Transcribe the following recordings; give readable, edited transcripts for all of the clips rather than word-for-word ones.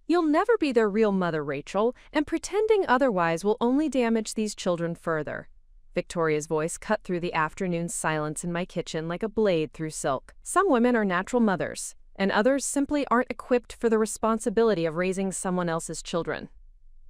You'll never be their real mother, Rachel, and pretending otherwise will only damage these children further. Victoria's voice cut through the afternoon silence in my kitchen like a blade through silk. Some women are natural mothers, and others simply aren't equipped for the responsibility of raising someone else's children.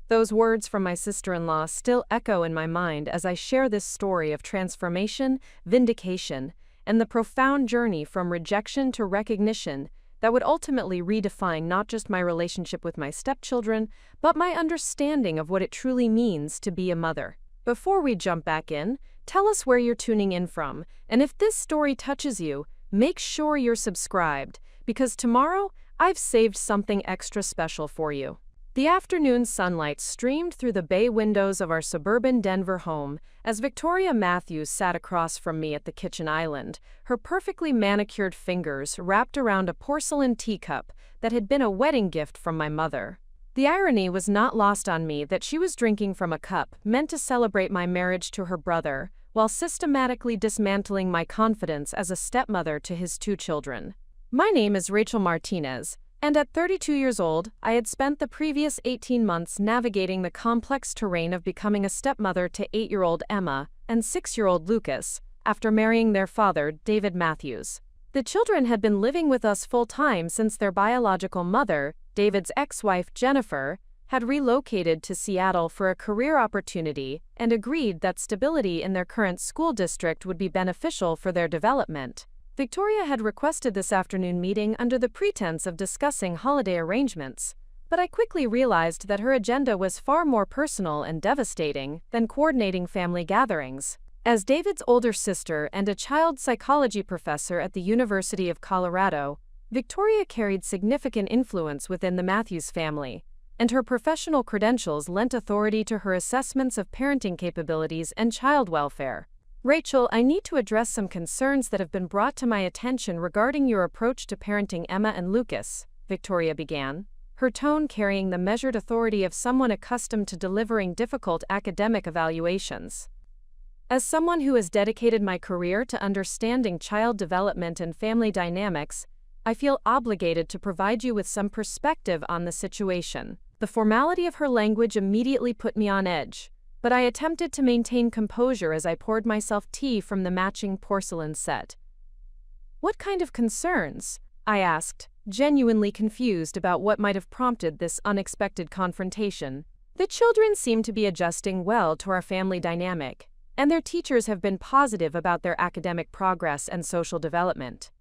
Those words from my sister-in-law still echo in my mind as I share this story of transformation, vindication, and the profound journey from rejection to recognition that would ultimately redefine not just my relationship with my stepchildren, but my understanding of what it truly means to be a mother. Before we jump back in, tell us where you're tuning in from, and if this story touches you, make sure you're subscribed, because tomorrow I've saved something extra special for you. The afternoon sunlight streamed through the bay windows of our suburban Denver home as Victoria Matthews sat across from me at the kitchen island, her perfectly manicured fingers wrapped around a porcelain teacup that had been a wedding gift from my mother. The irony was not lost on me that she was drinking from a cup meant to celebrate my marriage to her brother, while systematically dismantling my confidence as a stepmother to his 2 children. My name is Rachel Martinez, and at 32 years old, I had spent the previous 18 months navigating the complex terrain of becoming a stepmother to 8-year-old Emma and 6-year-old Lucas, after marrying their father, David Matthews. The children had been living with us full-time since their biological mother, David's ex-wife Jennifer, had relocated to Seattle for a career opportunity and agreed that stability in their current school district would be beneficial for their development. Victoria had requested this afternoon meeting under the pretense of discussing holiday arrangements, but I quickly realized that her agenda was far more personal and devastating than coordinating family gatherings. As David's older sister and a child psychology professor at the University of Colorado, Victoria carried significant influence within the Matthews family, and her professional credentials lent authority to her assessments of parenting capabilities and child welfare. Rachel, I need to address some concerns that have been brought to my attention regarding your approach to parenting Emma and Lucas, Victoria began, her tone carrying the measured authority of someone accustomed to delivering difficult academic evaluations. As someone who has dedicated my career to understanding child development and family dynamics, I feel obligated to provide you with some perspective on the situation. The formality of her language immediately put me on edge, but I attempted to maintain composure as I poured myself tea from the matching porcelain set. "What kind of concerns?" I asked, genuinely confused about what might have prompted this unexpected confrontation. "The children seem to be adjusting well to our family dynamic, and their teachers have been positive about their academic progress and social development."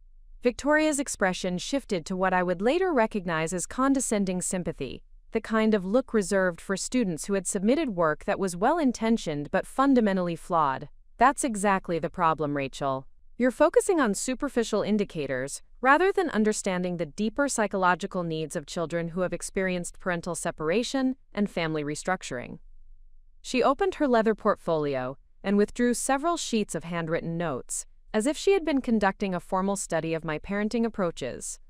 Victoria's expression shifted to what I would later recognize as condescending sympathy, the kind of look reserved for students who had submitted work that was well-intentioned but fundamentally flawed. "That's exactly the problem, Rachel. You're focusing on superficial indicators, rather than understanding the deeper psychological needs of children who have experienced parental separation and family restructuring." She opened her leather portfolio and withdrew several sheets of handwritten notes, as if she had been conducting a formal study of my parenting approaches.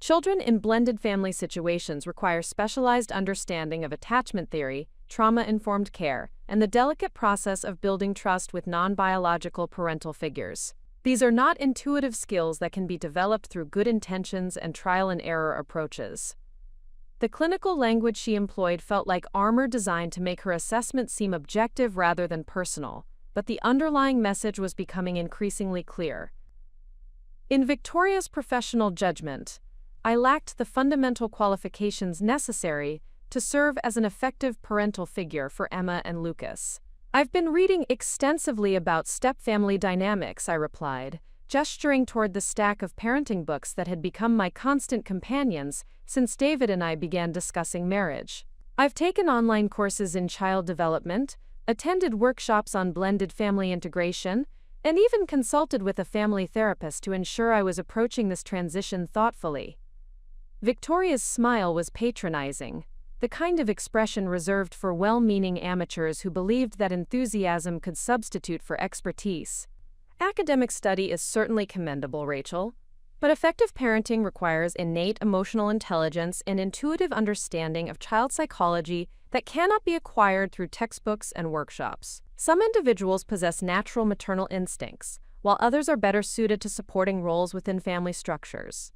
Children in blended family situations require specialized understanding of attachment theory, trauma-informed care, and the delicate process of building trust with non-biological parental figures. These are not intuitive skills that can be developed through good intentions and trial-and-error approaches. The clinical language she employed felt like armor designed to make her assessment seem objective rather than personal, but the underlying message was becoming increasingly clear. In Victoria's professional judgment, I lacked the fundamental qualifications necessary to serve as an effective parental figure for Emma and Lucas. "I've been reading extensively about step-family dynamics," I replied, gesturing toward the stack of parenting books that had become my constant companions since David and I began discussing marriage. "I've taken online courses in child development, attended workshops on blended family integration, and even consulted with a family therapist to ensure I was approaching this transition thoughtfully." Victoria's smile was patronizing, the kind of expression reserved for well-meaning amateurs who believed that enthusiasm could substitute for expertise. "Academic study is certainly commendable, Rachel, but effective parenting requires innate emotional intelligence and intuitive understanding of child psychology that cannot be acquired through textbooks and workshops. Some individuals possess natural maternal instincts, while others are better suited to supporting roles within family structures.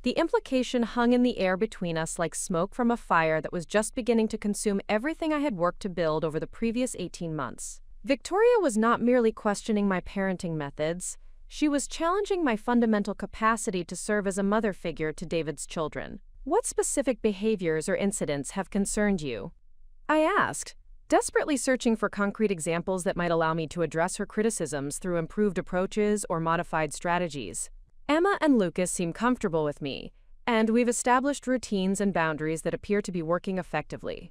The implication hung in the air between us like smoke from a fire that was just beginning to consume everything I had worked to build over the previous 18 months. Victoria was not merely questioning my parenting methods, she was challenging my fundamental capacity to serve as a mother figure to David's children. What specific behaviors or incidents have concerned you? I asked, desperately searching for concrete examples that might allow me to address her criticisms through improved approaches or modified strategies. Emma and Lucas seem comfortable with me, and we've established routines and boundaries that appear to be working effectively.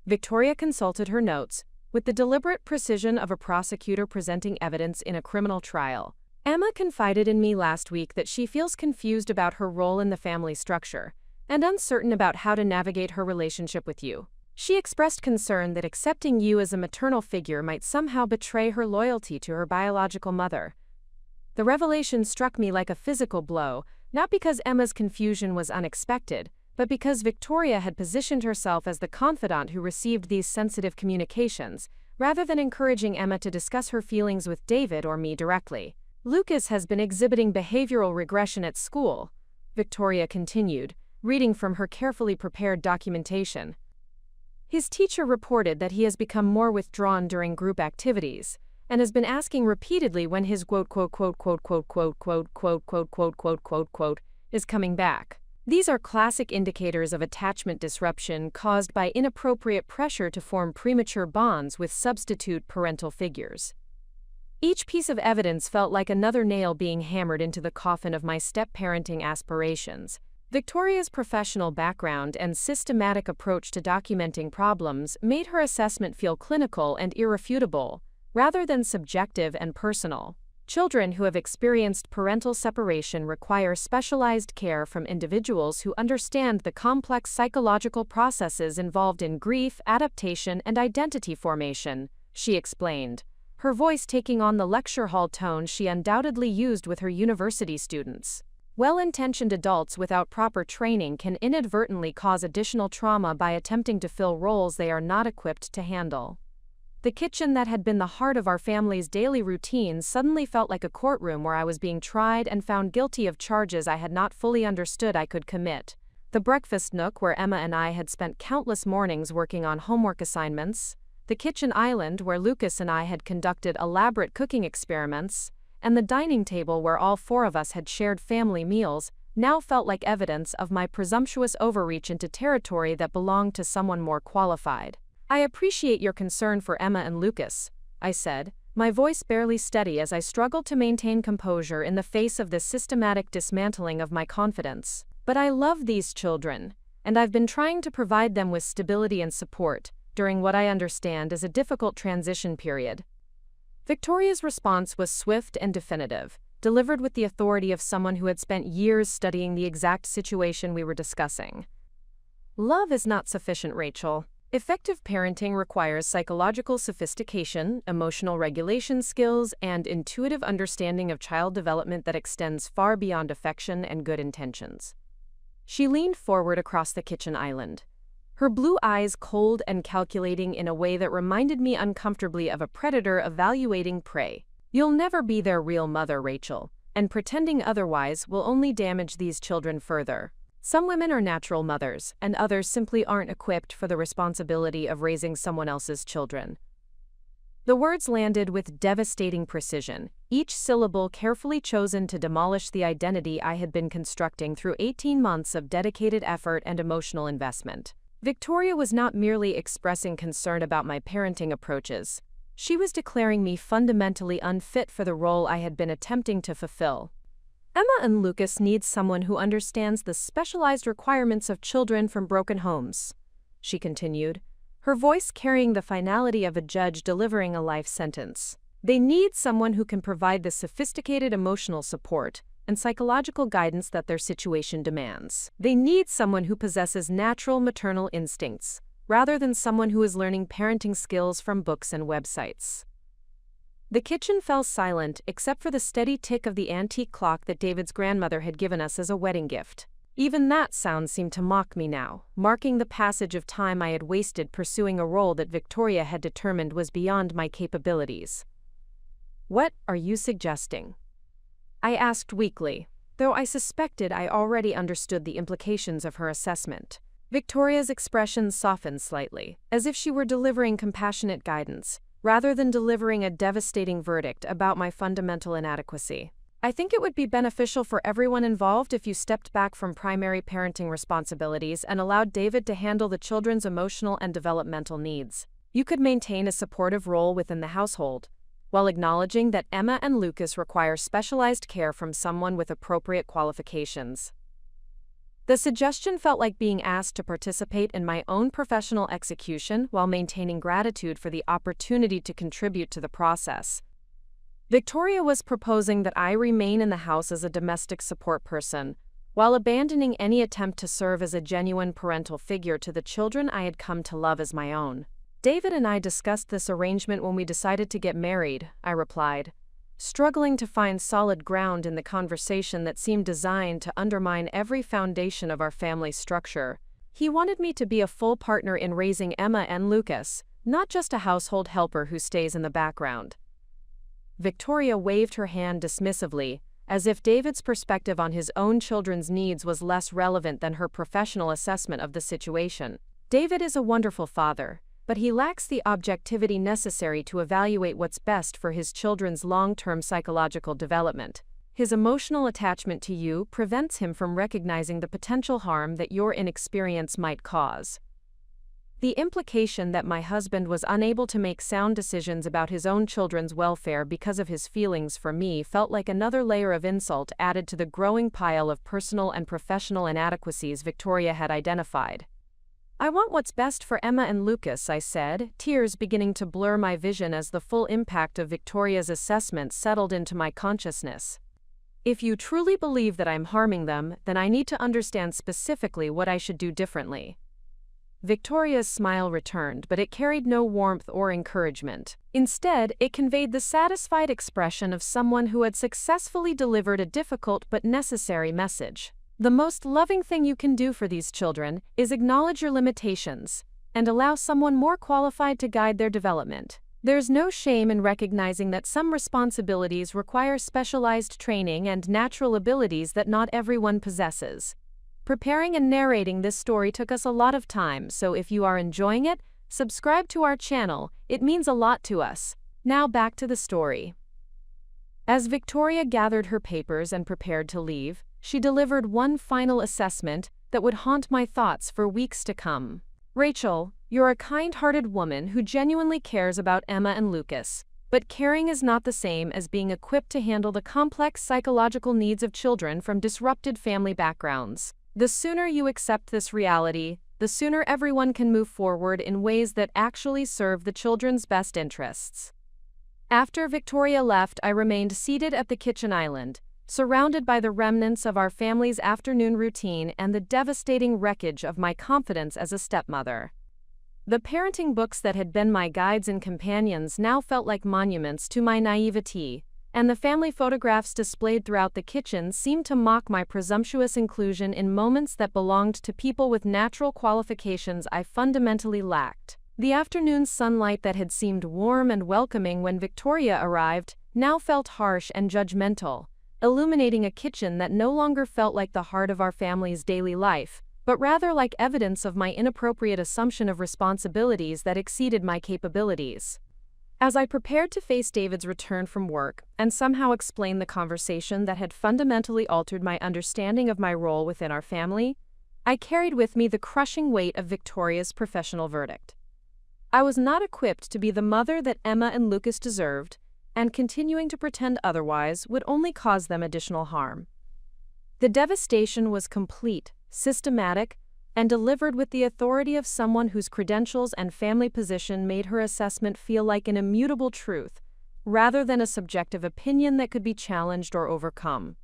Victoria consulted her notes, with the deliberate precision of a prosecutor presenting evidence in a criminal trial. Emma confided in me last week that she feels confused about her role in the family structure, and uncertain about how to navigate her relationship with you. She expressed concern that accepting you as a maternal figure might somehow betray her loyalty to her biological mother. The revelation struck me like a physical blow, not because Emma's confusion was unexpected, but because Victoria had positioned herself as the confidant who received these sensitive communications, rather than encouraging Emma to discuss her feelings with David or me directly. Lucas has been exhibiting behavioral regression at school, Victoria continued, reading from her carefully prepared documentation. His teacher reported that he has become more withdrawn during group activities, and has been asking repeatedly when his is coming back. These are classic indicators of attachment disruption caused by inappropriate pressure to form premature bonds with substitute parental figures. Each piece of evidence felt like another nail being hammered into the coffin of my step-parenting aspirations. Victoria's professional background and systematic approach to documenting problems made her assessment feel clinical and irrefutable, rather than subjective and personal. Children who have experienced parental separation require specialized care from individuals who understand the complex psychological processes involved in grief, adaptation, and identity formation, she explained, her voice taking on the lecture hall tone she undoubtedly used with her university students. Well-intentioned adults without proper training can inadvertently cause additional trauma by attempting to fill roles they are not equipped to handle. The kitchen that had been the heart of our family's daily routine suddenly felt like a courtroom where I was being tried and found guilty of charges I had not fully understood I could commit. The breakfast nook where Emma and I had spent countless mornings working on homework assignments, the kitchen island where Lucas and I had conducted elaborate cooking experiments, and the dining table where all four of us had shared family meals, now felt like evidence of my presumptuous overreach into territory that belonged to someone more qualified. I appreciate your concern for Emma and Lucas, I said, my voice barely steady as I struggled to maintain composure in the face of this systematic dismantling of my confidence. But I love these children, and I've been trying to provide them with stability and support during what I understand is a difficult transition period. Victoria's response was swift and definitive, delivered with the authority of someone who had spent years studying the exact situation we were discussing. Love is not sufficient, Rachel. Effective parenting requires psychological sophistication, emotional regulation skills, and intuitive understanding of child development that extends far beyond affection and good intentions. She leaned forward across the kitchen island, her blue eyes cold and calculating in a way that reminded me uncomfortably of a predator evaluating prey. You'll never be their real mother, Rachel, and pretending otherwise will only damage these children further. Some women are natural mothers, and others simply aren't equipped for the responsibility of raising someone else's children. The words landed with devastating precision, each syllable carefully chosen to demolish the identity I had been constructing through 18 months of dedicated effort and emotional investment. Victoria was not merely expressing concern about my parenting approaches. She was declaring me fundamentally unfit for the role I had been attempting to fulfill. Emma and Lucas need someone who understands the specialized requirements of children from broken homes, she continued, her voice carrying the finality of a judge delivering a life sentence. They need someone who can provide the sophisticated emotional support and psychological guidance that their situation demands. They need someone who possesses natural maternal instincts, rather than someone who is learning parenting skills from books and websites. The kitchen fell silent except for the steady tick of the antique clock that David's grandmother had given us as a wedding gift. Even that sound seemed to mock me now, marking the passage of time I had wasted pursuing a role that Victoria had determined was beyond my capabilities. What are you suggesting? I asked weakly. though I suspected I already understood the implications of her assessment. Victoria's expression softened slightly, as if she were delivering compassionate guidance, rather than delivering a devastating verdict about my fundamental inadequacy. I think it would be beneficial for everyone involved if you stepped back from primary parenting responsibilities and allowed David to handle the children's emotional and developmental needs. You could maintain a supportive role within the household, while acknowledging that Emma and Lucas require specialized care from someone with appropriate qualifications. The suggestion felt like being asked to participate in my own professional execution while maintaining gratitude for the opportunity to contribute to the process. Victoria was proposing that I remain in the house as a domestic support person, while abandoning any attempt to serve as a genuine parental figure to the children I had come to love as my own. David and I discussed this arrangement when we decided to get married, I replied, struggling to find solid ground in the conversation that seemed designed to undermine every foundation of our family structure. He wanted me to be a full partner in raising Emma and Lucas, not just a household helper who stays in the background. Victoria waved her hand dismissively, as if David's perspective on his own children's needs was less relevant than her professional assessment of the situation. David is a wonderful father, but he lacks the objectivity necessary to evaluate what's best for his children's long-term psychological development. His emotional attachment to you prevents him from recognizing the potential harm that your inexperience might cause. The implication that my husband was unable to make sound decisions about his own children's welfare because of his feelings for me felt like another layer of insult added to the growing pile of personal and professional inadequacies Victoria had identified. I want what's best for Emma and Lucas, I said, tears beginning to blur my vision as the full impact of Victoria's assessment settled into my consciousness. If you truly believe that I'm harming them, then I need to understand specifically what I should do differently. Victoria's smile returned, but it carried no warmth or encouragement. Instead, it conveyed the satisfied expression of someone who had successfully delivered a difficult but necessary message. The most loving thing you can do for these children is acknowledge your limitations and allow someone more qualified to guide their development. There's no shame in recognizing that some responsibilities require specialized training and natural abilities that not everyone possesses. Preparing and narrating this story took us a lot of time, so if you are enjoying it, subscribe to our channel, it means a lot to us. Now back to the story. As Victoria gathered her papers and prepared to leave, she delivered one final assessment that would haunt my thoughts for weeks to come. Rachel, you're a kind-hearted woman who genuinely cares about Emma and Lucas, but caring is not the same as being equipped to handle the complex psychological needs of children from disrupted family backgrounds. The sooner you accept this reality, the sooner everyone can move forward in ways that actually serve the children's best interests. After Victoria left, I remained seated at the kitchen island, surrounded by the remnants of our family's afternoon routine and the devastating wreckage of my confidence as a stepmother. The parenting books that had been my guides and companions now felt like monuments to my naivety, and the family photographs displayed throughout the kitchen seemed to mock my presumptuous inclusion in moments that belonged to people with natural qualifications I fundamentally lacked. The afternoon sunlight that had seemed warm and welcoming when Victoria arrived now felt harsh and judgmental, illuminating a kitchen that no longer felt like the heart of our family's daily life, but rather like evidence of my inappropriate assumption of responsibilities that exceeded my capabilities. As I prepared to face David's return from work and somehow explain the conversation that had fundamentally altered my understanding of my role within our family, I carried with me the crushing weight of Victoria's professional verdict. I was not equipped to be the mother that Emma and Lucas deserved, and continuing to pretend otherwise would only cause them additional harm. The devastation was complete, systematic, and delivered with the authority of someone whose credentials and family position made her assessment feel like an immutable truth, rather than a subjective opinion that could be challenged or overcome.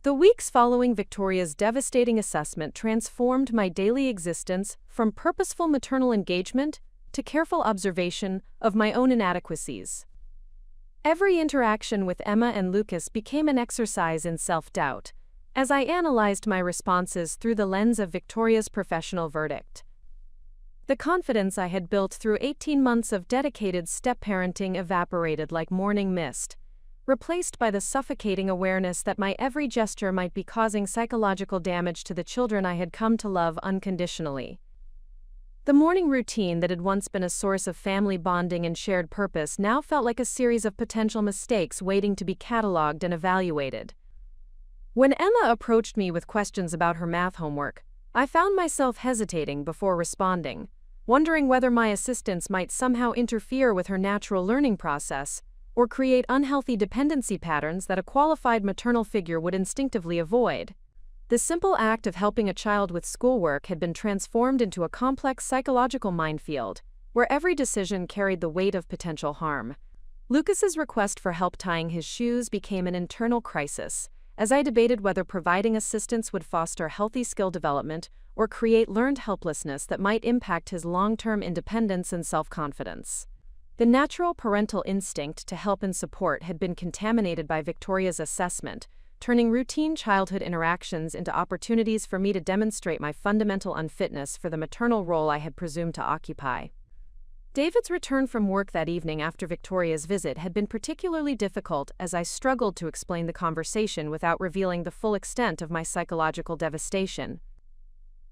The weeks following Victoria's devastating assessment transformed my daily existence from purposeful maternal engagement to careful observation of my own inadequacies. Every interaction with Emma and Lucas became an exercise in self-doubt, as I analyzed my responses through the lens of Victoria's professional verdict. The confidence I had built through 18 months of dedicated step-parenting evaporated like morning mist, replaced by the suffocating awareness that my every gesture might be causing psychological damage to the children I had come to love unconditionally. The morning routine that had once been a source of family bonding and shared purpose now felt like a series of potential mistakes waiting to be cataloged and evaluated. When Emma approached me with questions about her math homework, I found myself hesitating before responding, wondering whether my assistance might somehow interfere with her natural learning process or create unhealthy dependency patterns that a qualified maternal figure would instinctively avoid. The simple act of helping a child with schoolwork had been transformed into a complex psychological minefield, where every decision carried the weight of potential harm. Lucas's request for help tying his shoes became an internal crisis, as I debated whether providing assistance would foster healthy skill development or create learned helplessness that might impact his long-term independence and self-confidence. The natural parental instinct to help and support had been contaminated by Victoria's assessment, turning routine childhood interactions into opportunities for me to demonstrate my fundamental unfitness for the maternal role I had presumed to occupy. David's return from work that evening after Victoria's visit had been particularly difficult as I struggled to explain the conversation without revealing the full extent of my psychological devastation.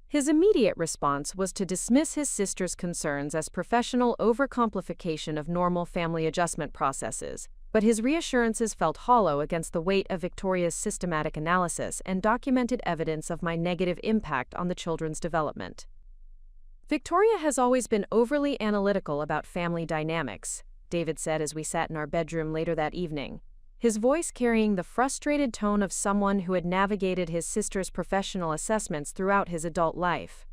His immediate response was to dismiss his sister's concerns as professional overcomplication of normal family adjustment processes, but his reassurances felt hollow against the weight of Victoria's systematic analysis and documented evidence of my negative impact on the children's development. Victoria has always been overly analytical about family dynamics, David said as we sat in our bedroom later that evening, his voice carrying the frustrated tone of someone who had navigated his sister's professional assessments throughout his adult life.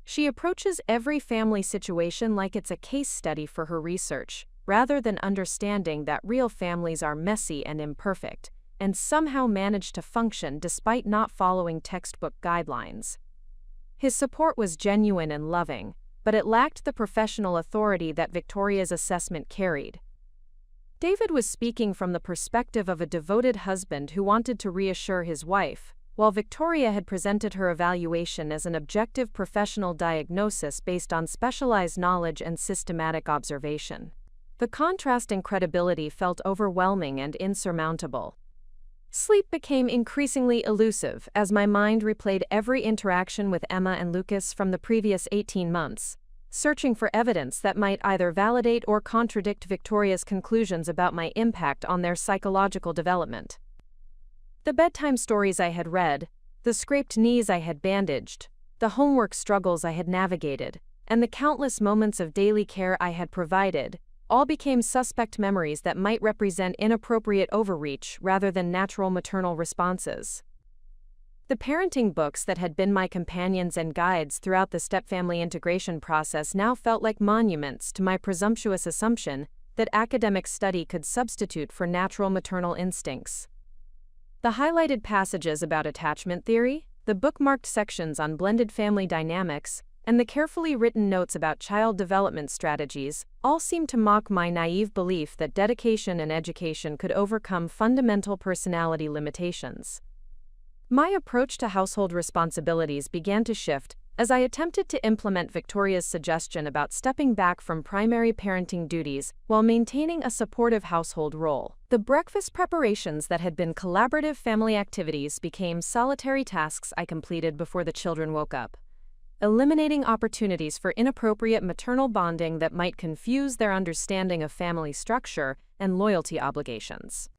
She approaches every family situation like it's a case study for her research, rather than understanding that real families are messy and imperfect, and somehow manage to function despite not following textbook guidelines. His support was genuine and loving, but it lacked the professional authority that Victoria's assessment carried. David was speaking from the perspective of a devoted husband who wanted to reassure his wife, while Victoria had presented her evaluation as an objective professional diagnosis based on specialized knowledge and systematic observation. The contrast in credibility felt overwhelming and insurmountable. Sleep became increasingly elusive as my mind replayed every interaction with Emma and Lucas from the previous 18 months, searching for evidence that might either validate or contradict Victoria's conclusions about my impact on their psychological development. The bedtime stories I had read, the scraped knees I had bandaged, the homework struggles I had navigated, and the countless moments of daily care I had provided, all became suspect memories that might represent inappropriate overreach rather than natural maternal responses. The parenting books that had been my companions and guides throughout the stepfamily integration process now felt like monuments to my presumptuous assumption that academic study could substitute for natural maternal instincts. The highlighted passages about attachment theory, the bookmarked sections on blended family dynamics, and the carefully written notes about child development strategies all seemed to mock my naive belief that dedication and education could overcome fundamental personality limitations. My approach to household responsibilities began to shift as I attempted to implement Victoria's suggestion about stepping back from primary parenting duties while maintaining a supportive household role. The breakfast preparations that had been collaborative family activities became solitary tasks I completed before the children woke up, eliminating opportunities for inappropriate maternal bonding that might confuse their understanding of family structure and loyalty obligations.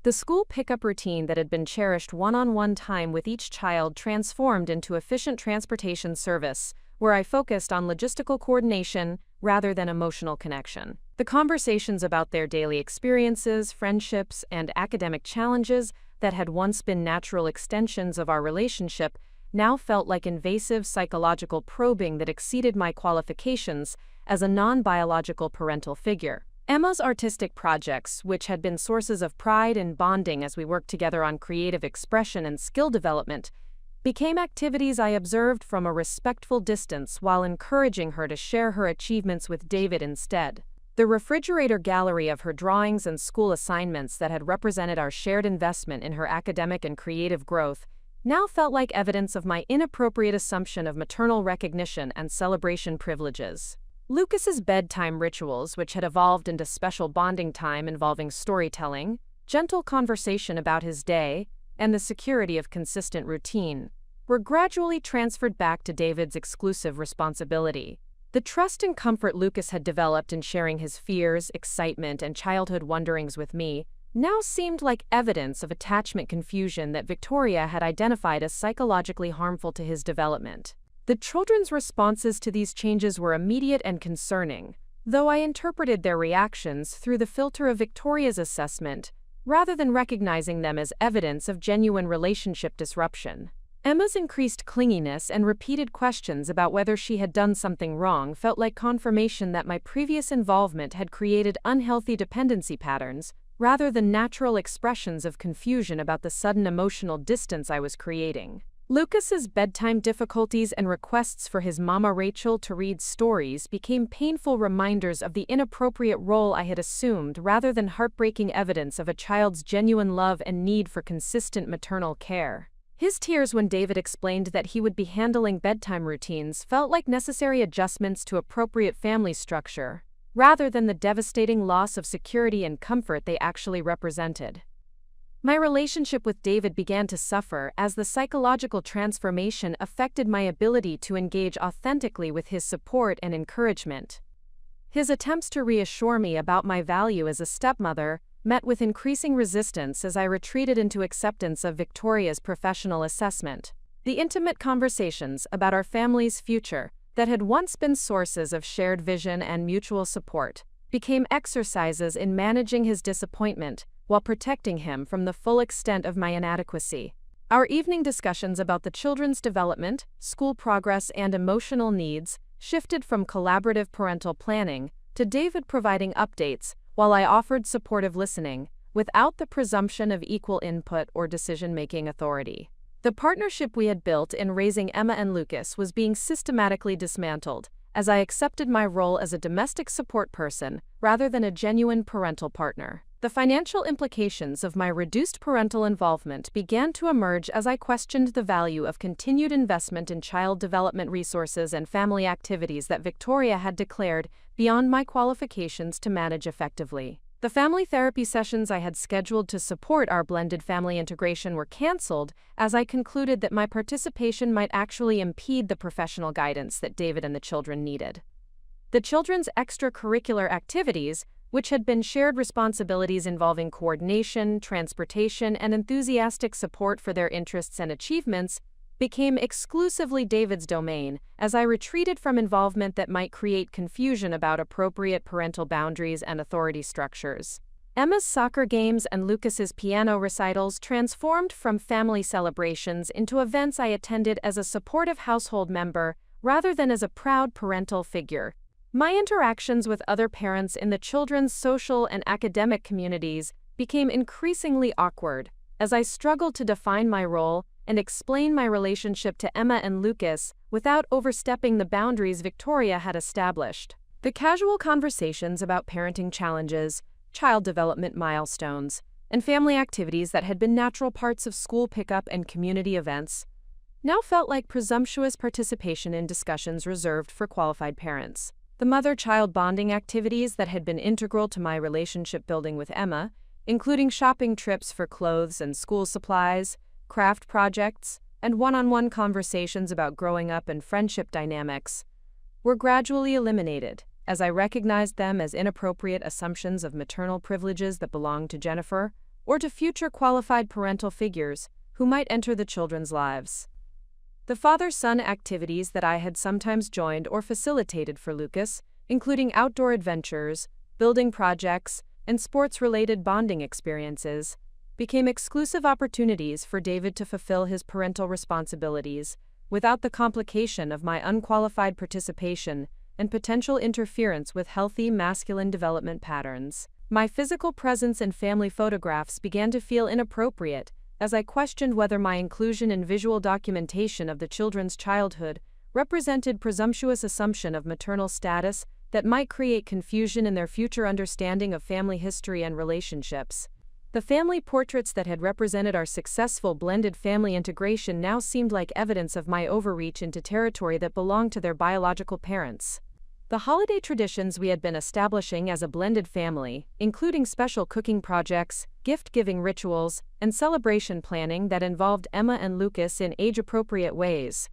The school pickup routine that had been cherished one-on-one time with each child transformed into efficient transportation service, where I focused on logistical coordination rather than emotional connection. The conversations about their daily experiences, friendships, and academic challenges that had once been natural extensions of our relationship now felt like invasive psychological probing that exceeded my qualifications as a non-biological parental figure. Emma's artistic projects, which had been sources of pride and bonding as we worked together on creative expression and skill development, became activities I observed from a respectful distance while encouraging her to share her achievements with David instead. The refrigerator gallery of her drawings and school assignments that had represented our shared investment in her academic and creative growth now felt like evidence of my inappropriate assumption of maternal recognition and celebration privileges. Lucas's bedtime rituals, which had evolved into special bonding time involving storytelling, gentle conversation about his day, and the security of consistent routine were gradually transferred back to David's exclusive responsibility. The trust and comfort Lucas had developed in sharing his fears, excitement, and childhood wonderings with me now seemed like evidence of attachment confusion that Victoria had identified as psychologically harmful to his development. The children's responses to these changes were immediate and concerning, though I interpreted their reactions through the filter of Victoria's assessment, rather than recognizing them as evidence of genuine relationship disruption. Emma's increased clinginess and repeated questions about whether she had done something wrong felt like confirmation that my previous involvement had created unhealthy dependency patterns, rather than natural expressions of confusion about the sudden emotional distance I was creating. Lucas's bedtime difficulties and requests for his mama Rachel to read stories became painful reminders of the inappropriate role I had assumed rather than heartbreaking evidence of a child's genuine love and need for consistent maternal care. His tears when David explained that he would be handling bedtime routines felt like necessary adjustments to appropriate family structure, rather than the devastating loss of security and comfort they actually represented. My relationship with David began to suffer as the psychological transformation affected my ability to engage authentically with his support and encouragement. His attempts to reassure me about my value as a stepmother met with increasing resistance as I retreated into acceptance of Victoria's professional assessment. The intimate conversations about our family's future that had once been sources of shared vision and mutual support became exercises in managing his disappointment while protecting him from the full extent of my inadequacy. Our evening discussions about the children's development, school progress, and emotional needs shifted from collaborative parental planning to David providing updates while I offered supportive listening, without the presumption of equal input or decision-making authority. The partnership we had built in raising Emma and Lucas was being systematically dismantled, as I accepted my role as a domestic support person rather than a genuine parental partner. The financial implications of my reduced parental involvement began to emerge as I questioned the value of continued investment in child development resources and family activities that Victoria had declared beyond my qualifications to manage effectively. The family therapy sessions I had scheduled to support our blended family integration were canceled as I concluded that my participation might actually impede the professional guidance that David and the children needed. The children's extracurricular activities, which had been shared responsibilities involving coordination, transportation, and enthusiastic support for their interests and achievements, became exclusively David's domain as I retreated from involvement that might create confusion about appropriate parental boundaries and authority structures. Emma's soccer games and Lucas's piano recitals transformed from family celebrations into events I attended as a supportive household member rather than as a proud parental figure. My interactions with other parents in the children's social and academic communities became increasingly awkward as I struggled to define my role and explain my relationship to Emma and Lucas without overstepping the boundaries Victoria had established. The casual conversations about parenting challenges, child development milestones, and family activities that had been natural parts of school pickup and community events now felt like presumptuous participation in discussions reserved for qualified parents. The mother-child bonding activities that had been integral to my relationship building with Emma, including shopping trips for clothes and school supplies, craft projects, and one-on-one conversations about growing up and friendship dynamics, were gradually eliminated as I recognized them as inappropriate assumptions of maternal privileges that belonged to Jennifer or to future qualified parental figures who might enter the children's lives. The father-son activities that I had sometimes joined or facilitated for Lucas, including outdoor adventures, building projects, and sports-related bonding experiences, became exclusive opportunities for David to fulfill his parental responsibilities without the complication of my unqualified participation and potential interference with healthy masculine development patterns. My physical presence in family photographs began to feel inappropriate as I questioned whether my inclusion in visual documentation of the children's childhood represented presumptuous assumption of maternal status that might create confusion in their future understanding of family history and relationships. The family portraits that had represented our successful blended family integration now seemed like evidence of my overreach into territory that belonged to their biological parents. The holiday traditions we had been establishing as a blended family, including special cooking projects, gift-giving rituals, and celebration planning that involved Emma and Lucas in age-appropriate ways,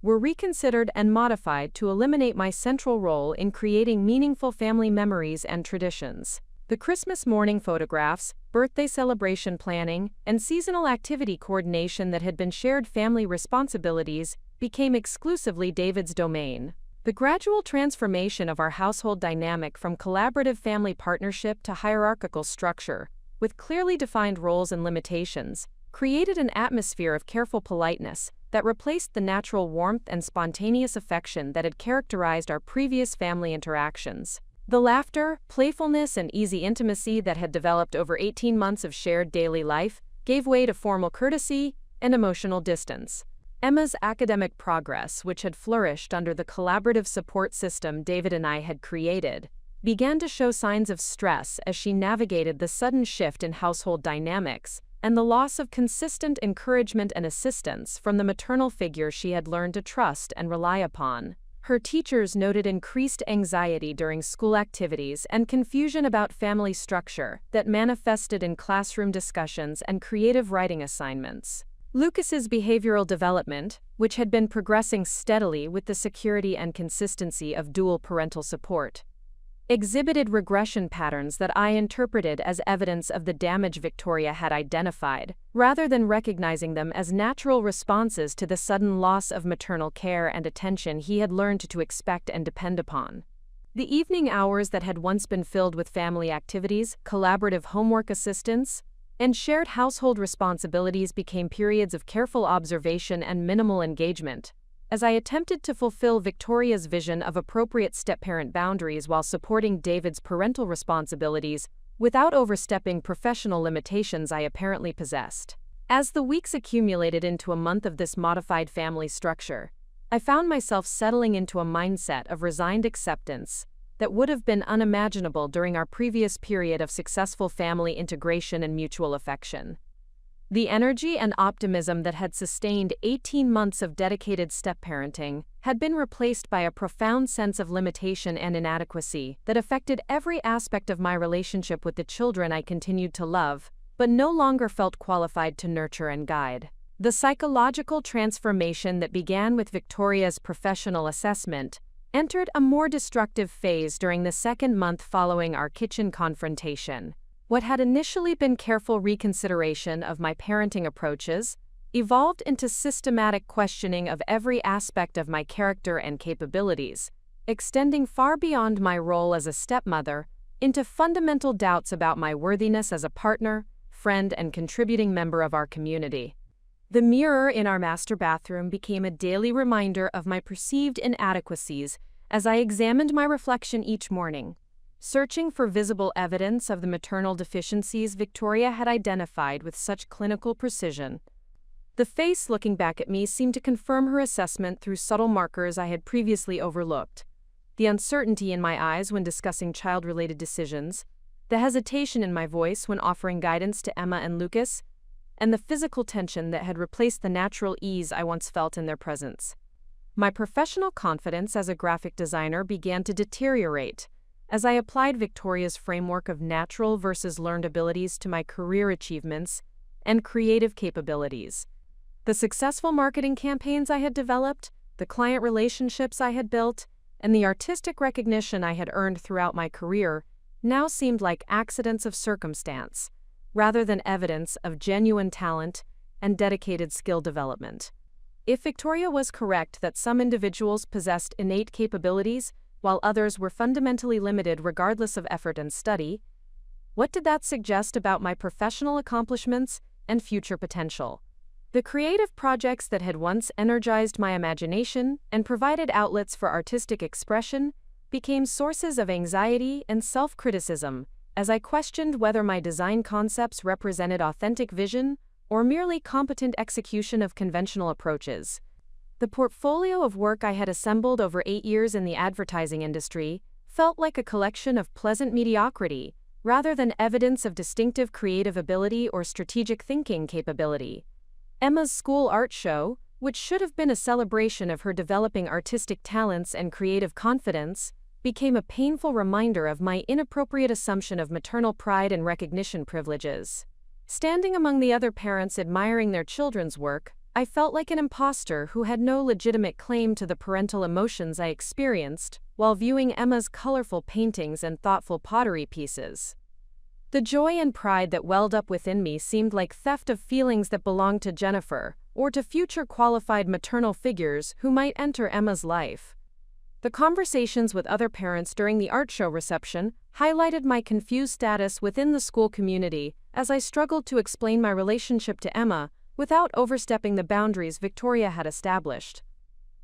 were reconsidered and modified to eliminate my central role in creating meaningful family memories and traditions. The Christmas morning photographs, birthday celebration planning, and seasonal activity coordination that had been shared family responsibilities became exclusively David's domain. The gradual transformation of our household dynamic from collaborative family partnership to hierarchical structure, with clearly defined roles and limitations, created an atmosphere of careful politeness that replaced the natural warmth and spontaneous affection that had characterized our previous family interactions. The laughter, playfulness, and easy intimacy that had developed over 18 months of shared daily life gave way to formal courtesy and emotional distance. Emma's academic progress, which had flourished under the collaborative support system David and I had created, began to show signs of stress as she navigated the sudden shift in household dynamics and the loss of consistent encouragement and assistance from the maternal figure she had learned to trust and rely upon. Her teachers noted increased anxiety during school activities and confusion about family structure that manifested in classroom discussions and creative writing assignments. Lucas's behavioral development, which had been progressing steadily with the security and consistency of dual parental support, exhibited regression patterns that I interpreted as evidence of the damage Victoria had identified, rather than recognizing them as natural responses to the sudden loss of maternal care and attention he had learned to expect and depend upon. The evening hours that had once been filled with family activities, collaborative homework assistance, and shared household responsibilities became periods of careful observation and minimal engagement, as I attempted to fulfill Victoria's vision of appropriate step-parent boundaries while supporting David's parental responsibilities without overstepping professional limitations I apparently possessed. As the weeks accumulated into a month of this modified family structure, I found myself settling into a mindset of resigned acceptance that would have been unimaginable during our previous period of successful family integration and mutual affection. The energy and optimism that had sustained 18 months of dedicated step-parenting had been replaced by a profound sense of limitation and inadequacy that affected every aspect of my relationship with the children I continued to love, but no longer felt qualified to nurture and guide. The psychological transformation that began with Victoria's professional assessment entered a more destructive phase during the second month following our kitchen confrontation. What had initially been careful reconsideration of my parenting approaches evolved into systematic questioning of every aspect of my character and capabilities, extending far beyond my role as a stepmother into fundamental doubts about my worthiness as a partner, friend, and contributing member of our community. The mirror in our master bathroom became a daily reminder of my perceived inadequacies as I examined my reflection each morning, searching for visible evidence of the maternal deficiencies Victoria had identified with such clinical precision. The face looking back at me seemed to confirm her assessment through subtle markers I had previously overlooked. The uncertainty in my eyes when discussing child-related decisions, the hesitation in my voice when offering guidance to Emma and Lucas, and the physical tension that had replaced the natural ease I once felt in their presence. My professional confidence as a graphic designer began to deteriorate as I applied Victoria's framework of natural versus learned abilities to my career achievements and creative capabilities. The successful marketing campaigns I had developed, the client relationships I had built, and the artistic recognition I had earned throughout my career now seemed like accidents of circumstance, rather than evidence of genuine talent and dedicated skill development. If Victoria was correct that some individuals possessed innate capabilities while others were fundamentally limited regardless of effort and study, what did that suggest about my professional accomplishments and future potential? The creative projects that had once energized my imagination and provided outlets for artistic expression became sources of anxiety and self-criticism as I questioned whether my design concepts represented authentic vision or merely competent execution of conventional approaches. The portfolio of work I had assembled over 8 years in the advertising industry felt like a collection of pleasant mediocrity, rather than evidence of distinctive creative ability or strategic thinking capability. Emma's school art show, which should have been a celebration of her developing artistic talents and creative confidence, became a painful reminder of my inappropriate assumption of maternal pride and recognition privileges. Standing among the other parents admiring their children's work, I felt like an imposter who had no legitimate claim to the parental emotions I experienced while viewing Emma's colorful paintings and thoughtful pottery pieces. The joy and pride that welled up within me seemed like theft of feelings that belonged to Jennifer, or to future qualified maternal figures who might enter Emma's life. The conversations with other parents during the art show reception highlighted my confused status within the school community as I struggled to explain my relationship to Emma without overstepping the boundaries Victoria had established.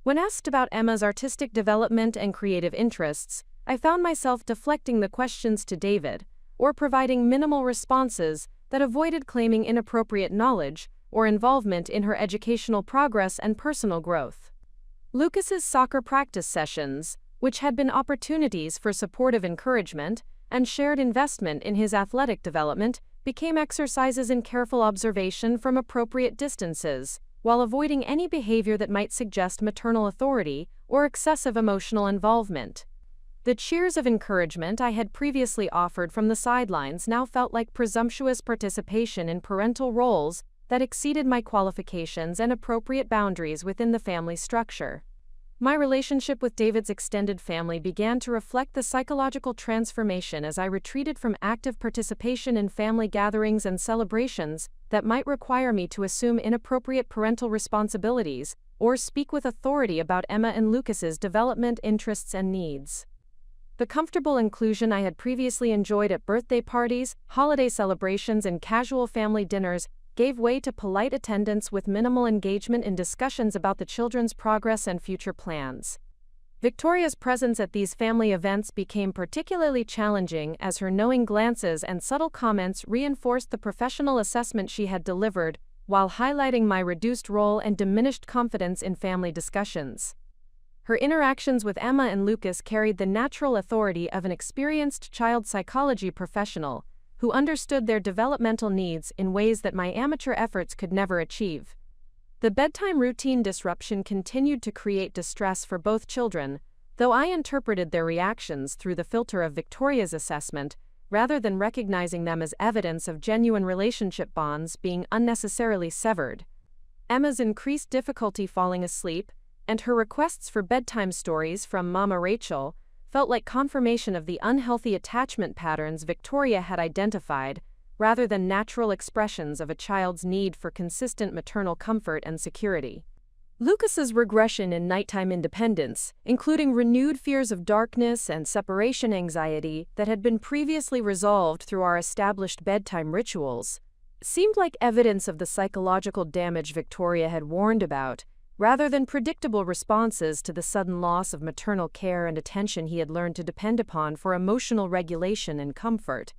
When asked about Emma's artistic development and creative interests, I found myself deflecting the questions to David, or providing minimal responses that avoided claiming inappropriate knowledge or involvement in her educational progress and personal growth. Lucas's soccer practice sessions, which had been opportunities for supportive encouragement and shared investment in his athletic development, became exercises in careful observation from appropriate distances, while avoiding any behavior that might suggest maternal authority or excessive emotional involvement. The cheers of encouragement I had previously offered from the sidelines now felt like presumptuous participation in parental roles that exceeded my qualifications and appropriate boundaries within the family structure. My relationship with David's extended family began to reflect the psychological transformation as I retreated from active participation in family gatherings and celebrations that might require me to assume inappropriate parental responsibilities or speak with authority about Emma and Lucas's development, interests, and needs. The comfortable inclusion I had previously enjoyed at birthday parties, holiday celebrations, and casual family dinners gave way to polite attendance with minimal engagement in discussions about the children's progress and future plans. Victoria's presence at these family events became particularly challenging as her knowing glances and subtle comments reinforced the professional assessment she had delivered, while highlighting my reduced role and diminished confidence in family discussions. Her interactions with Emma and Lucas carried the natural authority of an experienced child psychology professional, who understood their developmental needs in ways that my amateur efforts could never achieve. The bedtime routine disruption continued to create distress for both children, though I interpreted their reactions through the filter of Victoria's assessment, rather than recognizing them as evidence of genuine relationship bonds being unnecessarily severed. Emma's increased difficulty falling asleep, and her requests for bedtime stories from Mama Rachel, felt like confirmation of the unhealthy attachment patterns Victoria had identified, rather than natural expressions of a child's need for consistent maternal comfort and security. Lucas's regression in nighttime independence, including renewed fears of darkness and separation anxiety that had been previously resolved through our established bedtime rituals, seemed like evidence of the psychological damage Victoria had warned about, rather than predictable responses to the sudden loss of maternal care and attention he had learned to depend upon for emotional regulation and comfort.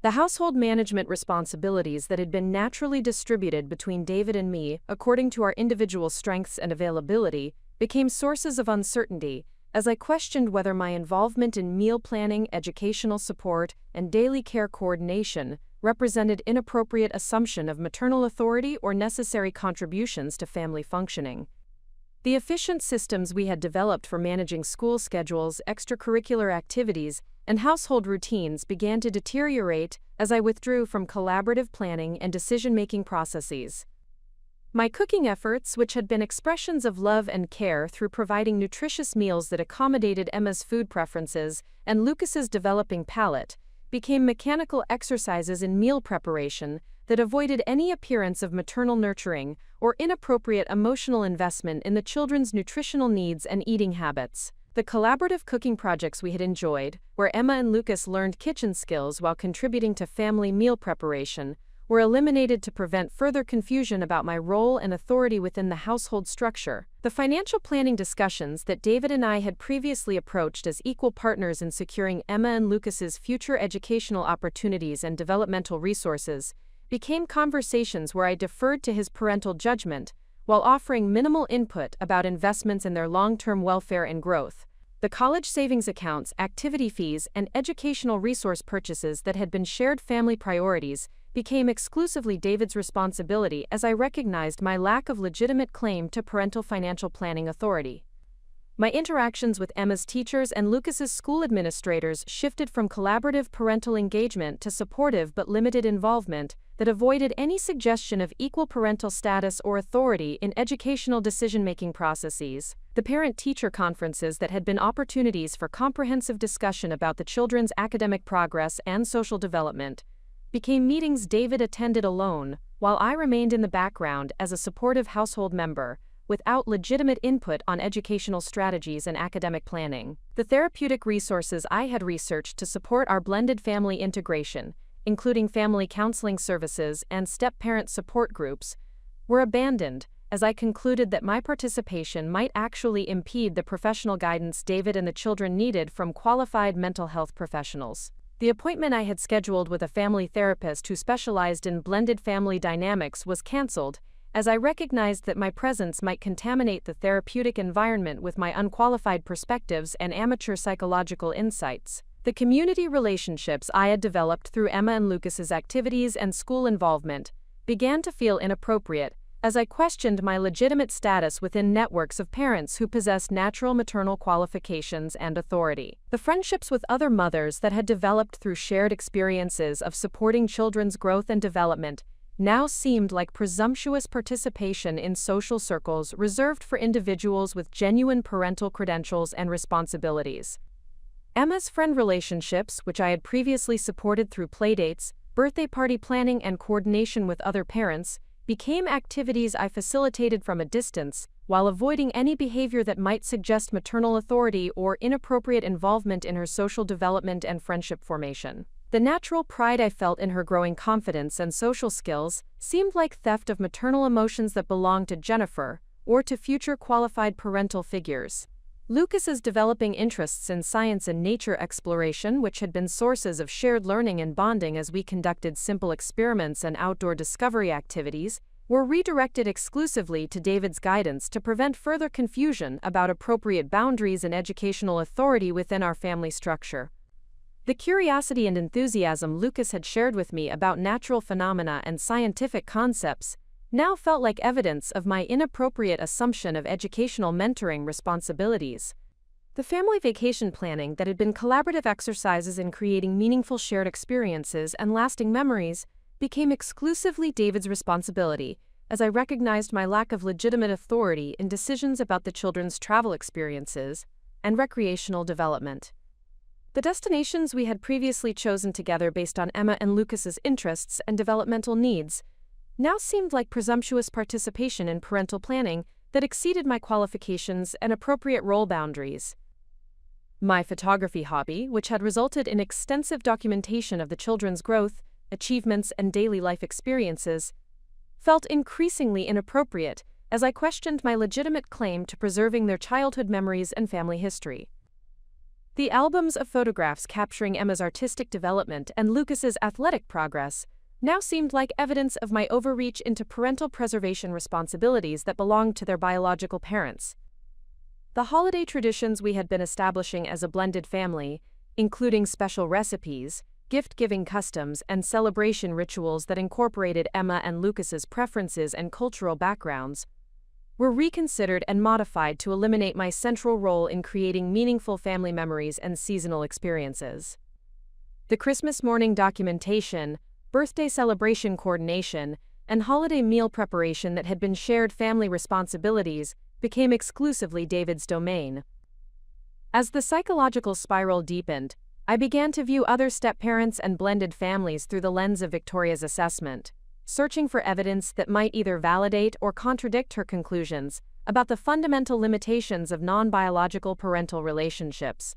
The household management responsibilities that had been naturally distributed between David and me, according to our individual strengths and availability, became sources of uncertainty as I questioned whether my involvement in meal planning, educational support, and daily care coordination represented inappropriate assumption of maternal authority or necessary contributions to family functioning. The efficient systems we had developed for managing school schedules, extracurricular activities, and household routines began to deteriorate as I withdrew from collaborative planning and decision-making processes. My cooking efforts, which had been expressions of love and care through providing nutritious meals that accommodated Emma's food preferences and Lucas's developing palate, became mechanical exercises in meal preparation that avoided any appearance of maternal nurturing or inappropriate emotional investment in the children's nutritional needs and eating habits. The collaborative cooking projects we had enjoyed, where Emma and Lucas learned kitchen skills while contributing to family meal preparation, were eliminated to prevent further confusion about my role and authority within the household structure. The financial planning discussions that David and I had previously approached as equal partners in securing Emma and Lucas's future educational opportunities and developmental resources became conversations where I deferred to his parental judgment, while offering minimal input about investments in their long-term welfare and growth. The college savings accounts, activity fees, and educational resource purchases that had been shared family priorities became exclusively David's responsibility as I recognized my lack of legitimate claim to parental financial planning authority. My interactions with Emma's teachers and Lucas's school administrators shifted from collaborative parental engagement to supportive but limited involvement that avoided any suggestion of equal parental status or authority in educational decision-making processes. The parent-teacher conferences that had been opportunities for comprehensive discussion about the children's academic progress and social development became meetings David attended alone, while I remained in the background as a supportive household member, without legitimate input on educational strategies and academic planning. The therapeutic resources I had researched to support our blended family integration, including family counseling services and step-parent support groups, were abandoned as I concluded that my participation might actually impede the professional guidance David and the children needed from qualified mental health professionals. The appointment I had scheduled with a family therapist who specialized in blended family dynamics was canceled, as I recognized that my presence might contaminate the therapeutic environment with my unqualified perspectives and amateur psychological insights. The community relationships I had developed through Emma and Lucas's activities and school involvement began to feel inappropriate, as I questioned my legitimate status within networks of parents who possessed natural maternal qualifications and authority. The friendships with other mothers that had developed through shared experiences of supporting children's growth and development now seemed like presumptuous participation in social circles reserved for individuals with genuine parental credentials and responsibilities. Emma's friend relationships, which I had previously supported through playdates, birthday party planning, and coordination with other parents, became activities I facilitated from a distance, while avoiding any behavior that might suggest maternal authority or inappropriate involvement in her social development and friendship formation. The natural pride I felt in her growing confidence and social skills seemed like theft of maternal emotions that belonged to Jennifer, or to future qualified parental figures. Lucas's developing interests in science and nature exploration, which had been sources of shared learning and bonding as we conducted simple experiments and outdoor discovery activities, were redirected exclusively to David's guidance to prevent further confusion about appropriate boundaries and educational authority within our family structure. The curiosity and enthusiasm Lucas had shared with me about natural phenomena and scientific concepts now felt like evidence of my inappropriate assumption of educational mentoring responsibilities. The family vacation planning that had been collaborative exercises in creating meaningful shared experiences and lasting memories became exclusively David's responsibility, as I recognized my lack of legitimate authority in decisions about the children's travel experiences and recreational development. The destinations we had previously chosen together based on Emma and Lucas's interests and developmental needs now seemed like presumptuous participation in parental planning that exceeded my qualifications and appropriate role boundaries. My photography hobby, which had resulted in extensive documentation of the children's growth, achievements, and daily life experiences, felt increasingly inappropriate as I questioned my legitimate claim to preserving their childhood memories and family history. The albums of photographs capturing Emma's artistic development and Lucas's athletic progress now seemed like evidence of my overreach into parental preservation responsibilities that belonged to their biological parents. The holiday traditions we had been establishing as a blended family, including special recipes, gift-giving customs, and celebration rituals that incorporated Emma and Lucas's preferences and cultural backgrounds, were reconsidered and modified to eliminate my central role in creating meaningful family memories and seasonal experiences. The Christmas morning documentation, birthday celebration coordination, and holiday meal preparation that had been shared family responsibilities became exclusively David's domain. As the psychological spiral deepened, I began to view other step-parents and blended families through the lens of Victoria's assessment, searching for evidence that might either validate or contradict her conclusions about the fundamental limitations of non-biological parental relationships.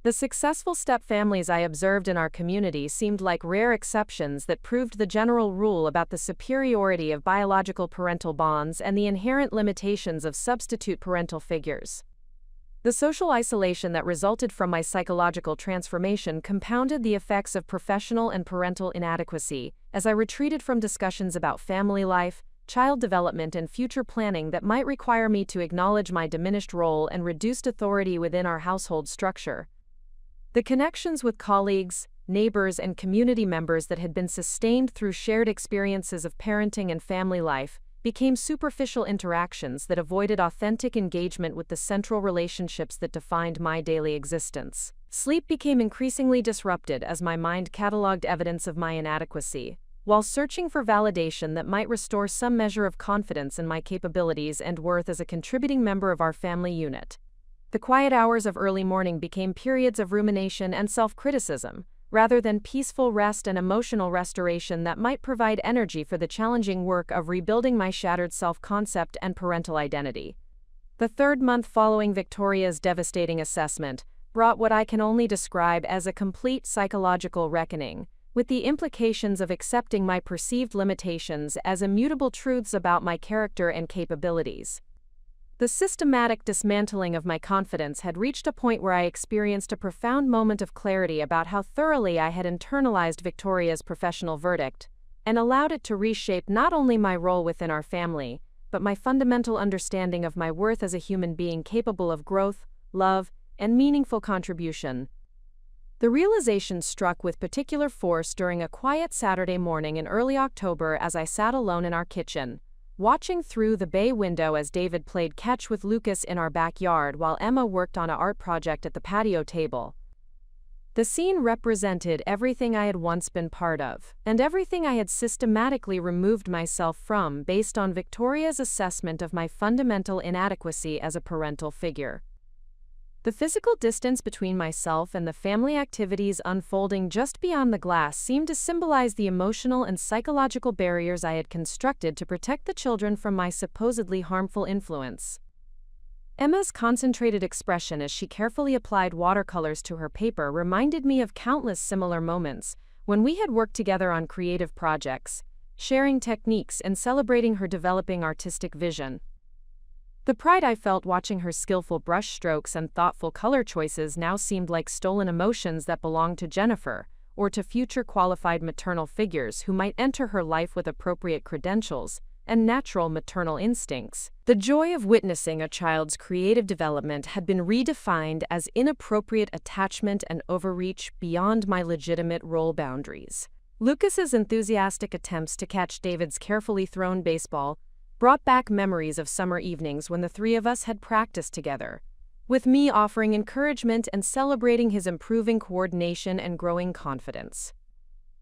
The successful step-families I observed in our community seemed like rare exceptions that proved the general rule about the superiority of biological parental bonds and the inherent limitations of substitute parental figures. The social isolation that resulted from my psychological transformation compounded the effects of professional and parental inadequacy as I retreated from discussions about family life, child development, and future planning that might require me to acknowledge my diminished role and reduced authority within our household structure. The connections with colleagues, neighbors, and community members that had been sustained through shared experiences of parenting and family life became superficial interactions that avoided authentic engagement with the central relationships that defined my daily existence. Sleep became increasingly disrupted as my mind cataloged evidence of my inadequacy, while searching for validation that might restore some measure of confidence in my capabilities and worth as a contributing member of our family unit. The quiet hours of early morning became periods of rumination and self-criticism, rather than peaceful rest and emotional restoration that might provide energy for the challenging work of rebuilding my shattered self-concept and parental identity. The third month following Victoria's devastating assessment brought what I can only describe as a complete psychological reckoning, with the implications of accepting my perceived limitations as immutable truths about my character and capabilities. The systematic dismantling of my confidence had reached a point where I experienced a profound moment of clarity about how thoroughly I had internalized Victoria's professional verdict, and allowed it to reshape not only my role within our family, but my fundamental understanding of my worth as a human being capable of growth, love, and meaningful contribution. The realization struck with particular force during a quiet Saturday morning in early October as I sat alone in our kitchen, watching through the bay window as David played catch with Lucas in our backyard while Emma worked on an art project at the patio table. The scene represented everything I had once been part of, and everything I had systematically removed myself from based on Victoria's assessment of my fundamental inadequacy as a parental figure. The physical distance between myself and the family activities unfolding just beyond the glass seemed to symbolize the emotional and psychological barriers I had constructed to protect the children from my supposedly harmful influence. Emma's concentrated expression as she carefully applied watercolors to her paper reminded me of countless similar moments when we had worked together on creative projects, sharing techniques and celebrating her developing artistic vision. The pride I felt watching her skillful brush strokes and thoughtful color choices now seemed like stolen emotions that belonged to Jennifer, or to future qualified maternal figures who might enter her life with appropriate credentials and natural maternal instincts. The joy of witnessing a child's creative development had been redefined as inappropriate attachment and overreach beyond my legitimate role boundaries. Lucas's enthusiastic attempts to catch David's carefully thrown baseball brought back memories of summer evenings when the three of us had practiced together, with me offering encouragement and celebrating his improving coordination and growing confidence.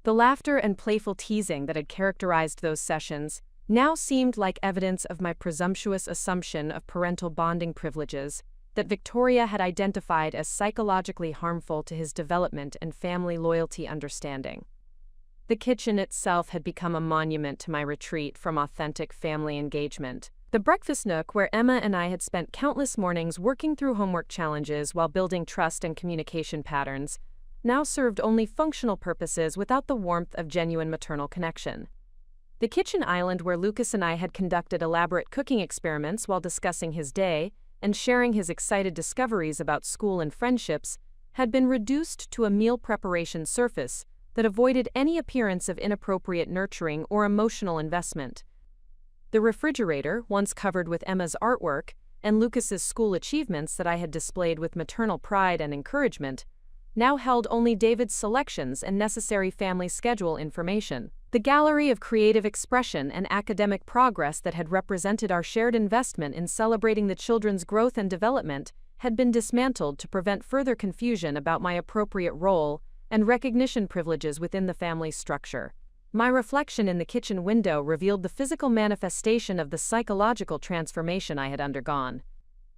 The laughter and playful teasing that had characterized those sessions now seemed like evidence of my presumptuous assumption of parental bonding privileges that Victoria had identified as psychologically harmful to his development and family loyalty understanding. The kitchen itself had become a monument to my retreat from authentic family engagement. The breakfast nook where Emma and I had spent countless mornings working through homework challenges while building trust and communication patterns now served only functional purposes without the warmth of genuine maternal connection. The kitchen island where Lucas and I had conducted elaborate cooking experiments while discussing his day and sharing his excited discoveries about school and friendships had been reduced to a meal preparation surface that avoided any appearance of inappropriate nurturing or emotional investment. The refrigerator, once covered with Emma's artwork and Lucas's school achievements that I had displayed with maternal pride and encouragement, now held only David's selections and necessary family schedule information. The gallery of creative expression and academic progress that had represented our shared investment in celebrating the children's growth and development had been dismantled to prevent further confusion about my appropriate role and recognition privileges within the family structure. My reflection in the kitchen window revealed the physical manifestation of the psychological transformation I had undergone.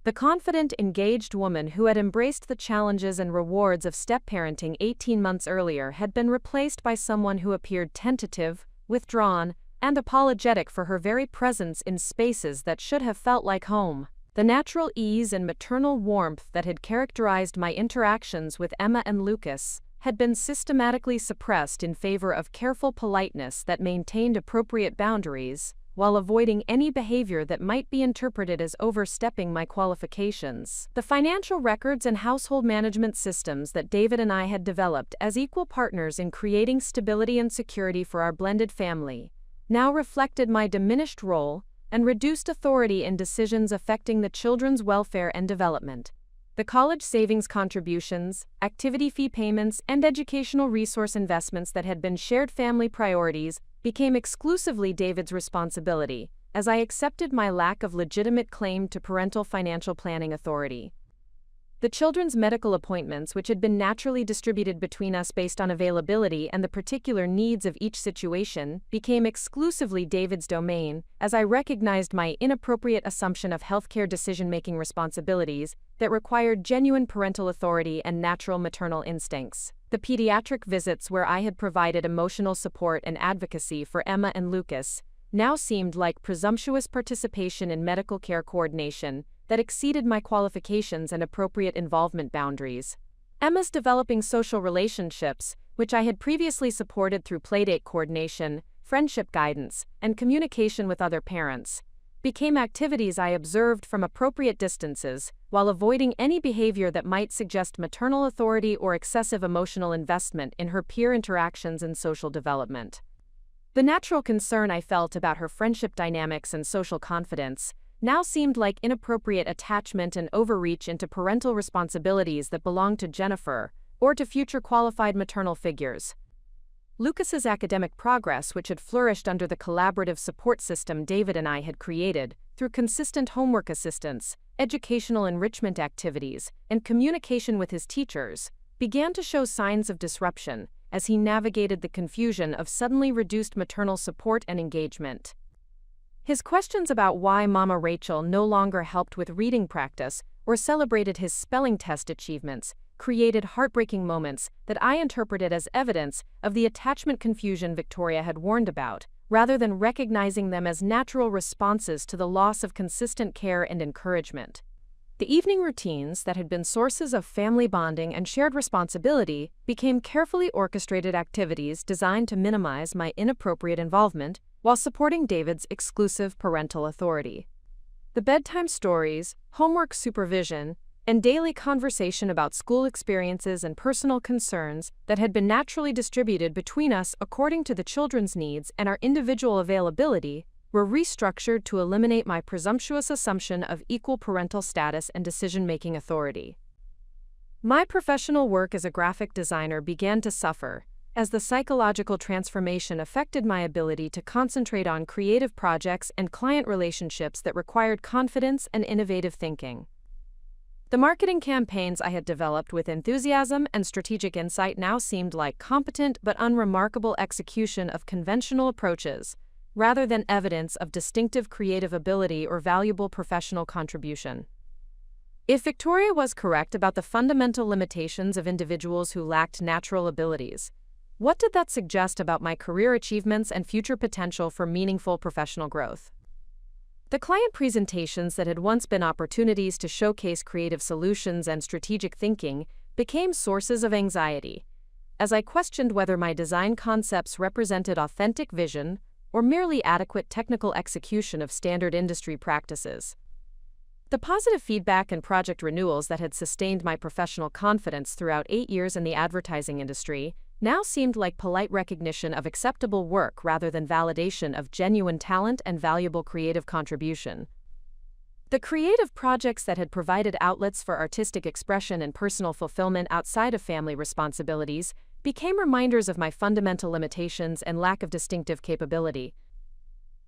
The confident, engaged woman who had embraced the challenges and rewards of step-parenting 18 months earlier had been replaced by someone who appeared tentative, withdrawn, and apologetic for her very presence in spaces that should have felt like home. The natural ease and maternal warmth that had characterized my interactions with Emma and Lucas had been systematically suppressed in favor of careful politeness that maintained appropriate boundaries, while avoiding any behavior that might be interpreted as overstepping my qualifications. The financial records and household management systems that David and I had developed as equal partners in creating stability and security for our blended family now reflected my diminished role and reduced authority in decisions affecting the children's welfare and development. The college savings contributions, activity fee payments, and educational resource investments that had been shared family priorities became exclusively David's responsibility, as I accepted my lack of legitimate claim to parental financial planning authority. The children's medical appointments, which had been naturally distributed between us based on availability and the particular needs of each situation, became exclusively David's domain, as I recognized my inappropriate assumption of healthcare decision-making responsibilities that required genuine parental authority and natural maternal instincts. The pediatric visits where I had provided emotional support and advocacy for Emma and Lucas now seemed like presumptuous participation in medical care coordination that exceeded my qualifications and appropriate involvement boundaries. Emma's developing social relationships, which I had previously supported through playdate coordination, friendship guidance, and communication with other parents, became activities I observed from appropriate distances, while avoiding any behavior that might suggest maternal authority or excessive emotional investment in her peer interactions and social development. The natural concern I felt about her friendship dynamics and social confidence now seemed like inappropriate attachment and overreach into parental responsibilities that belonged to Jennifer, or to future qualified maternal figures. Lucas's academic progress, which had flourished under the collaborative support system David and I had created, through consistent homework assistance, educational enrichment activities, and communication with his teachers, began to show signs of disruption as he navigated the confusion of suddenly reduced maternal support and engagement. His questions about why Mama Rachel no longer helped with reading practice or celebrated his spelling test achievements created heartbreaking moments that I interpreted as evidence of the attachment confusion Victoria had warned about, rather than recognizing them as natural responses to the loss of consistent care and encouragement. The evening routines that had been sources of family bonding and shared responsibility became carefully orchestrated activities designed to minimize my inappropriate involvement while supporting David's exclusive parental authority. The bedtime stories, homework supervision, and daily conversation about school experiences and personal concerns that had been naturally distributed between us according to the children's needs and our individual availability were restructured to eliminate my presumptuous assumption of equal parental status and decision-making authority. My professional work as a graphic designer began to suffer, as the psychological transformation affected my ability to concentrate on creative projects and client relationships that required confidence and innovative thinking. The marketing campaigns I had developed with enthusiasm and strategic insight now seemed like competent but unremarkable execution of conventional approaches, rather than evidence of distinctive creative ability or valuable professional contribution. If Victoria was correct about the fundamental limitations of individuals who lacked natural abilities, what did that suggest about my career achievements and future potential for meaningful professional growth? The client presentations that had once been opportunities to showcase creative solutions and strategic thinking became sources of anxiety, as I questioned whether my design concepts represented authentic vision or merely adequate technical execution of standard industry practices. The positive feedback and project renewals that had sustained my professional confidence throughout 8 years in the advertising industry now seemed like polite recognition of acceptable work rather than validation of genuine talent and valuable creative contribution. The creative projects that had provided outlets for artistic expression and personal fulfillment outside of family responsibilities became reminders of my fundamental limitations and lack of distinctive capability.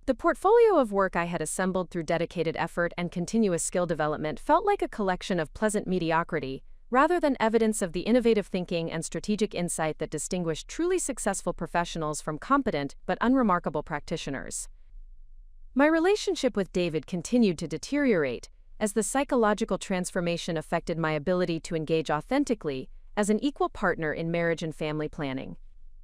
The portfolio of work I had assembled through dedicated effort and continuous skill development felt like a collection of pleasant mediocrity, rather than evidence of the innovative thinking and strategic insight that distinguished truly successful professionals from competent but unremarkable practitioners. My relationship with David continued to deteriorate as the psychological transformation affected my ability to engage authentically as an equal partner in marriage and family planning.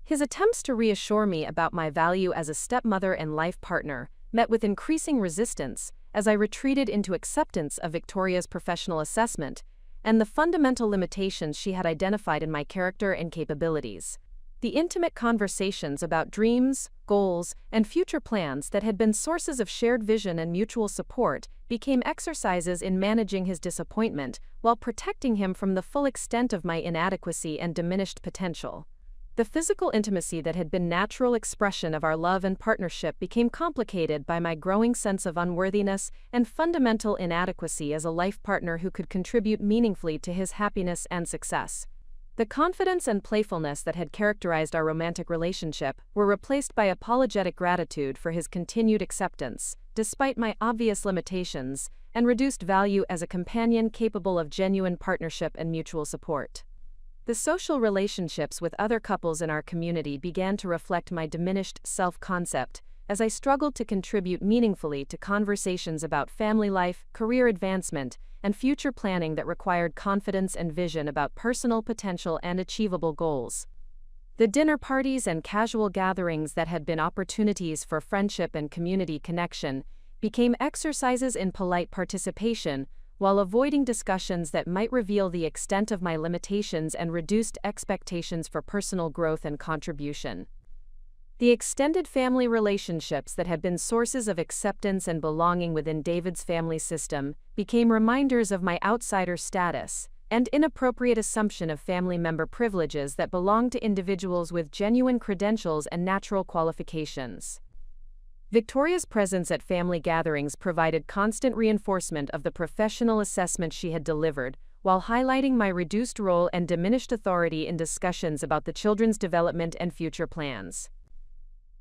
His attempts to reassure me about my value as a stepmother and life partner met with increasing resistance as I retreated into acceptance of Victoria's professional assessment and the fundamental limitations she had identified in my character and capabilities. The intimate conversations about dreams, goals, and future plans that had been sources of shared vision and mutual support became exercises in managing his disappointment while protecting him from the full extent of my inadequacy and diminished potential. The physical intimacy that had been natural expression of our love and partnership became complicated by my growing sense of unworthiness and fundamental inadequacy as a life partner who could contribute meaningfully to his happiness and success. The confidence and playfulness that had characterized our romantic relationship were replaced by apologetic gratitude for his continued acceptance, despite my obvious limitations, and reduced value as a companion capable of genuine partnership and mutual support. The social relationships with other couples in our community began to reflect my diminished self-concept, as I struggled to contribute meaningfully to conversations about family life, career advancement, and future planning that required confidence and vision about personal potential and achievable goals. The dinner parties and casual gatherings that had been opportunities for friendship and community connection became exercises in polite participation, while avoiding discussions that might reveal the extent of my limitations and reduced expectations for personal growth and contribution. The extended family relationships that had been sources of acceptance and belonging within David's family system became reminders of my outsider status and inappropriate assumption of family member privileges that belonged to individuals with genuine credentials and natural qualifications. Victoria's presence at family gatherings provided constant reinforcement of the professional assessment she had delivered, while highlighting my reduced role and diminished authority in discussions about the children's development and future plans.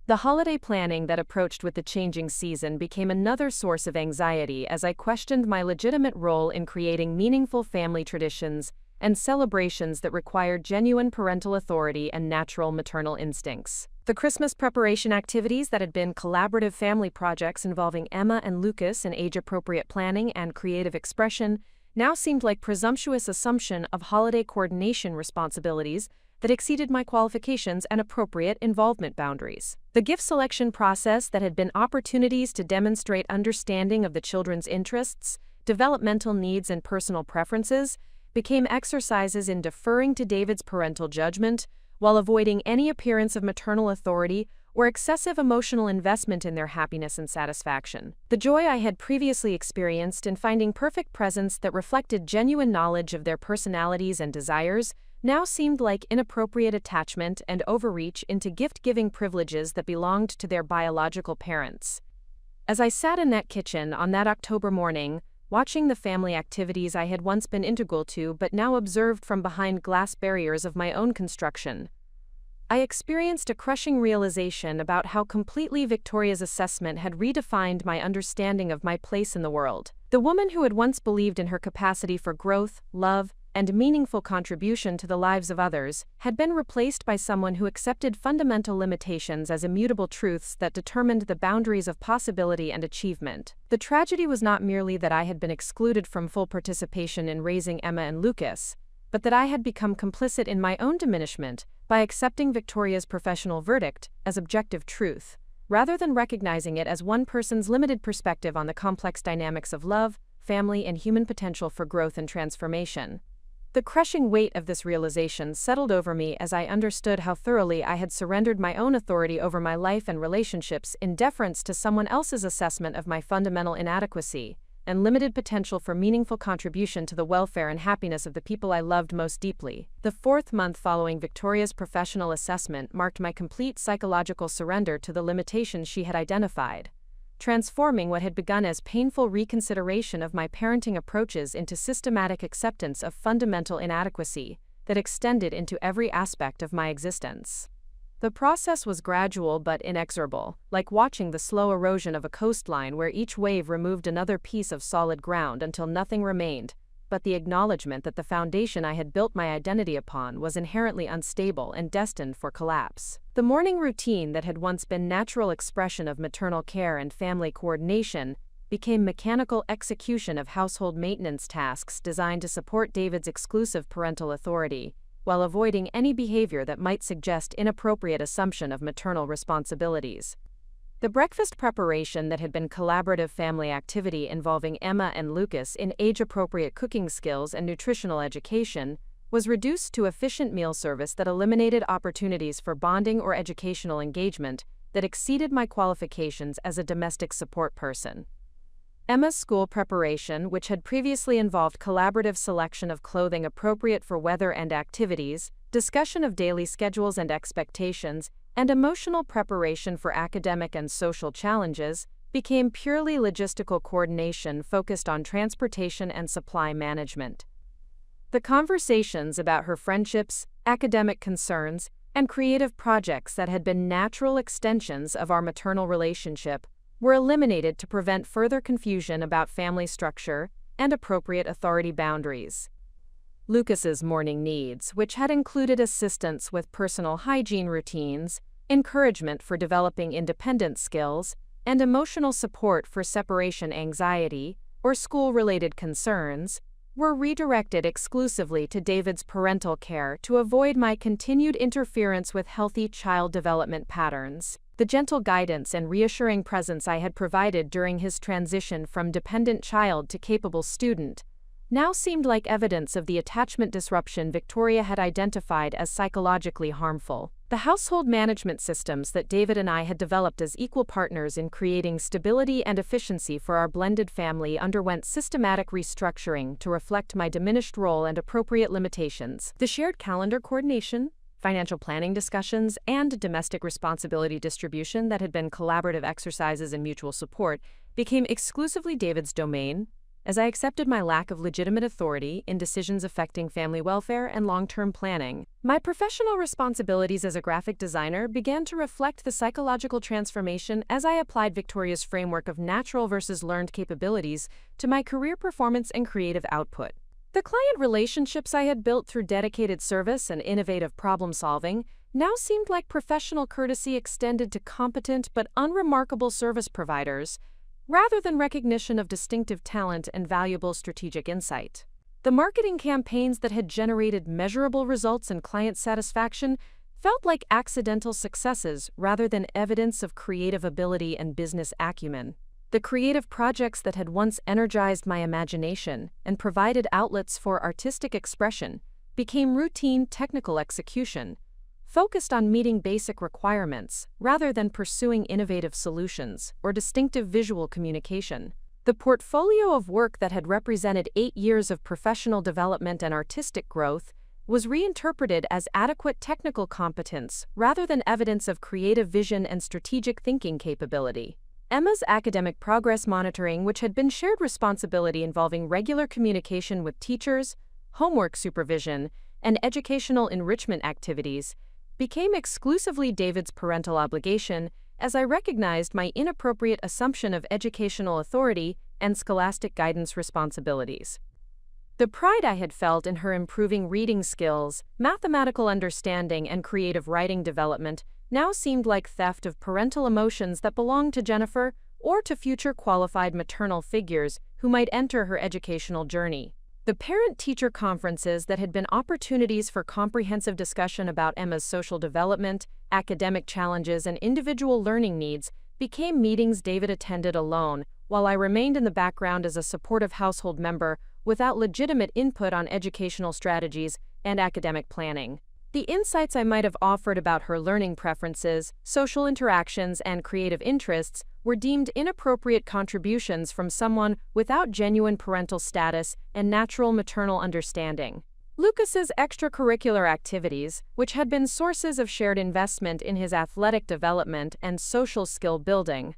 The holiday planning that approached with the changing season became another source of anxiety as I questioned my legitimate role in creating meaningful family traditions and celebrations that required genuine parental authority and natural maternal instincts. The Christmas preparation activities that had been collaborative family projects involving Emma and Lucas in age-appropriate planning and creative expression now seemed like presumptuous assumption of holiday coordination responsibilities that exceeded my qualifications and appropriate involvement boundaries. The gift selection process that had been opportunities to demonstrate understanding of the children's interests, developmental needs, and personal preferences became exercises in deferring to David's parental judgment, while avoiding any appearance of maternal authority or excessive emotional investment in their happiness and satisfaction. The joy I had previously experienced in finding perfect presents that reflected genuine knowledge of their personalities and desires now seemed like inappropriate attachment and overreach into gift-giving privileges that belonged to their biological parents. As I sat in that kitchen on that October morning, watching the family activities I had once been integral to but now observed from behind glass barriers of my own construction, I experienced a crushing realization about how completely Victoria's assessment had redefined my understanding of my place in the world. The woman who had once believed in her capacity for growth, love, and meaningful contribution to the lives of others had been replaced by someone who accepted fundamental limitations as immutable truths that determined the boundaries of possibility and achievement. The tragedy was not merely that I had been excluded from full participation in raising Emma and Lucas, but that I had become complicit in my own diminishment by accepting Victoria's professional verdict as objective truth, rather than recognizing it as one person's limited perspective on the complex dynamics of love, family, and human potential for growth and transformation. The crushing weight of this realization settled over me as I understood how thoroughly I had surrendered my own authority over my life and relationships in deference to someone else's assessment of my fundamental inadequacy and limited potential for meaningful contribution to the welfare and happiness of the people I loved most deeply. The 4th month following Victoria's professional assessment marked my complete psychological surrender to the limitations she had identified, transforming what had begun as painful reconsideration of my parenting approaches into systematic acceptance of fundamental inadequacy that extended into every aspect of my existence. The process was gradual but inexorable, like watching the slow erosion of a coastline where each wave removed another piece of solid ground until nothing remained but the acknowledgement that the foundation I had built my identity upon was inherently unstable and destined for collapse. The morning routine that had once been natural expression of maternal care and family coordination became mechanical execution of household maintenance tasks designed to support David's exclusive parental authority, while avoiding any behavior that might suggest inappropriate assumption of maternal responsibilities. The breakfast preparation that had been collaborative family activity involving Emma and Lucas in age-appropriate cooking skills and nutritional education was reduced to efficient meal service that eliminated opportunities for bonding or educational engagement that exceeded my qualifications as a domestic support person. Emma's school preparation, which had previously involved collaborative selection of clothing appropriate for weather and activities, discussion of daily schedules and expectations, and emotional preparation for academic and social challenges, became purely logistical coordination focused on transportation and supply management. The conversations about her friendships, academic concerns, and creative projects that had been natural extensions of our maternal relationship were eliminated to prevent further confusion about family structure and appropriate authority boundaries. Lucas's morning needs, which had included assistance with personal hygiene routines, encouragement for developing independent skills, and emotional support for separation anxiety or school-related concerns, were redirected exclusively to David's parental care to avoid my continued interference with healthy child development patterns. The gentle guidance and reassuring presence I had provided during his transition from dependent child to capable student now seemed like evidence of the attachment disruption Victoria had identified as psychologically harmful. The household management systems that David and I had developed as equal partners in creating stability and efficiency for our blended family underwent systematic restructuring to reflect my diminished role and appropriate limitations. The shared calendar coordination, financial planning discussions, and domestic responsibility distribution that had been collaborative exercises and mutual support became exclusively David's domain, as I accepted my lack of legitimate authority in decisions affecting family welfare and long-term planning. My professional responsibilities as a graphic designer began to reflect the psychological transformation as I applied Victoria's framework of natural versus learned capabilities to my career performance and creative output. The client relationships I had built through dedicated service and innovative problem-solving now seemed like professional courtesy extended to competent but unremarkable service providers, rather than recognition of distinctive talent and valuable strategic insight. The marketing campaigns that had generated measurable results and client satisfaction felt like accidental successes rather than evidence of creative ability and business acumen. The creative projects that had once energized my imagination and provided outlets for artistic expression became routine technical execution, focused on meeting basic requirements rather than pursuing innovative solutions or distinctive visual communication. The portfolio of work that had represented 8 years of professional development and artistic growth was reinterpreted as adequate technical competence rather than evidence of creative vision and strategic thinking capability. Emma's academic progress monitoring, which had been shared responsibility involving regular communication with teachers, homework supervision, and educational enrichment activities, became exclusively David's parental obligation as I recognized my inappropriate assumption of educational authority and scholastic guidance responsibilities. The pride I had felt in her improving reading skills, mathematical understanding, and creative writing development now seemed like theft of parental emotions that belonged to Jennifer or to future qualified maternal figures who might enter her educational journey. The parent-teacher conferences that had been opportunities for comprehensive discussion about Emma's social development, academic challenges, and individual learning needs became meetings David attended alone, while I remained in the background as a supportive household member without legitimate input on educational strategies and academic planning. The insights I might have offered about her learning preferences, social interactions, and creative interests were deemed inappropriate contributions from someone without genuine parental status and natural maternal understanding. Lucas's extracurricular activities, which had been sources of shared investment in his athletic development and social skill building,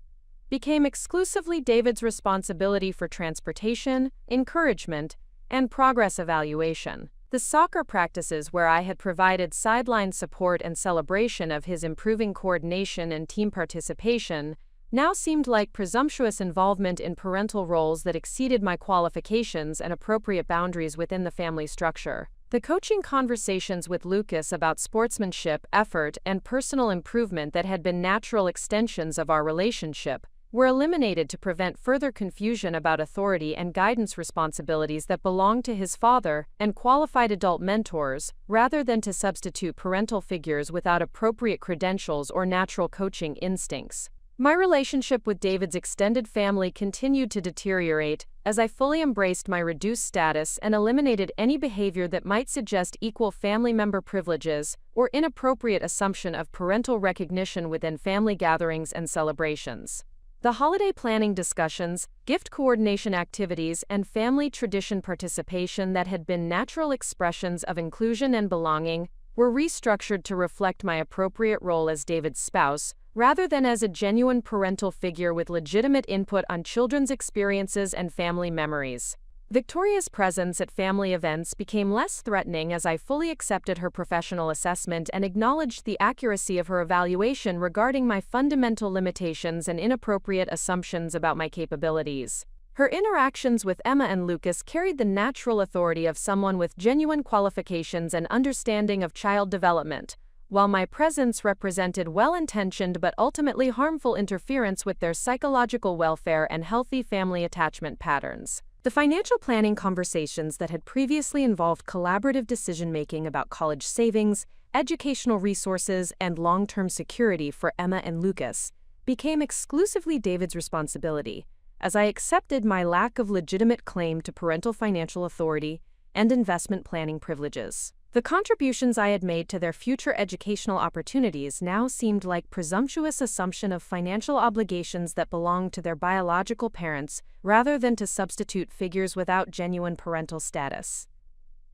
became exclusively David's responsibility for transportation, encouragement, and progress evaluation. The soccer practices where I had provided sideline support and celebration of his improving coordination and team participation now seemed like presumptuous involvement in parental roles that exceeded my qualifications and appropriate boundaries within the family structure. The coaching conversations with Lucas about sportsmanship, effort, and personal improvement that had been natural extensions of our relationship were eliminated to prevent further confusion about authority and guidance responsibilities that belonged to his father and qualified adult mentors, rather than to substitute parental figures without appropriate credentials or natural coaching instincts. My relationship with David's extended family continued to deteriorate as I fully embraced my reduced status and eliminated any behavior that might suggest equal family member privileges or inappropriate assumption of parental recognition within family gatherings and celebrations. The holiday planning discussions, gift coordination activities, and family tradition participation that had been natural expressions of inclusion and belonging were restructured to reflect my appropriate role as David's spouse, rather than as a genuine parental figure with legitimate input on children's experiences and family memories. Victoria's presence at family events became less threatening as I fully accepted her professional assessment and acknowledged the accuracy of her evaluation regarding my fundamental limitations and inappropriate assumptions about my capabilities. Her interactions with Emma and Lucas carried the natural authority of someone with genuine qualifications and understanding of child development, while my presence represented well-intentioned but ultimately harmful interference with their psychological welfare and healthy family attachment patterns. The financial planning conversations that had previously involved collaborative decision-making about college savings, educational resources, and long-term security for Emma and Lucas became exclusively David's responsibility, as I accepted my lack of legitimate claim to parental financial authority and investment planning privileges. The contributions I had made to their future educational opportunities now seemed like presumptuous assumption of financial obligations that belonged to their biological parents rather than to substitute figures without genuine parental status.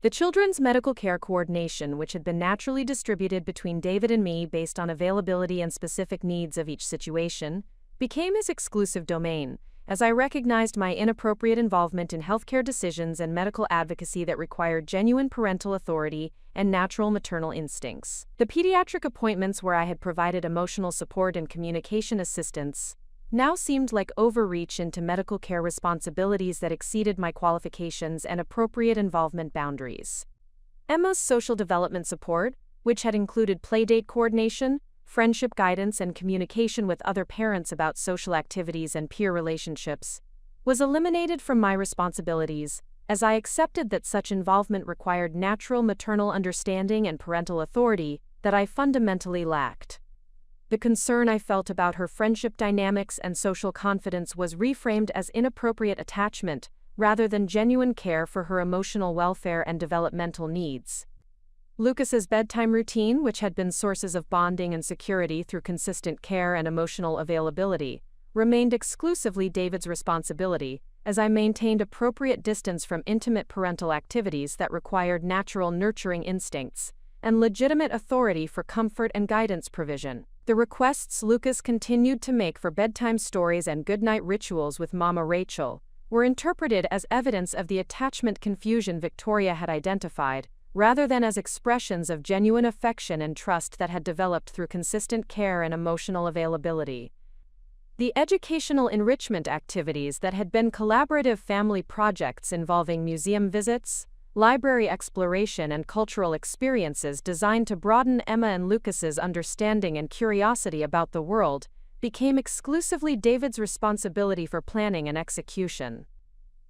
The children's medical care coordination, which had been naturally distributed between David and me based on availability and specific needs of each situation, became his exclusive domain, as I recognized my inappropriate involvement in healthcare decisions and medical advocacy that required genuine parental authority and natural maternal instincts. The pediatric appointments where I had provided emotional support and communication assistance now seemed like overreach into medical care responsibilities that exceeded my qualifications and appropriate involvement boundaries. Emma's social development support, which had included playdate coordination, friendship guidance, and communication with other parents about social activities and peer relationships, was eliminated from my responsibilities, as I accepted that such involvement required natural maternal understanding and parental authority that I fundamentally lacked. The concern I felt about her friendship dynamics and social confidence was reframed as inappropriate attachment rather than genuine care for her emotional welfare and developmental needs. Lucas's bedtime routine, which had been sources of bonding and security through consistent care and emotional availability, remained exclusively David's responsibility, as I maintained appropriate distance from intimate parental activities that required natural nurturing instincts and legitimate authority for comfort and guidance provision. The requests Lucas continued to make for bedtime stories and goodnight rituals with Mama Rachel were interpreted as evidence of the attachment confusion Victoria had identified, rather than as expressions of genuine affection and trust that had developed through consistent care and emotional availability. The educational enrichment activities that had been collaborative family projects involving museum visits, library exploration, and cultural experiences designed to broaden Emma and Lucas's understanding and curiosity about the world became exclusively David's responsibility for planning and execution.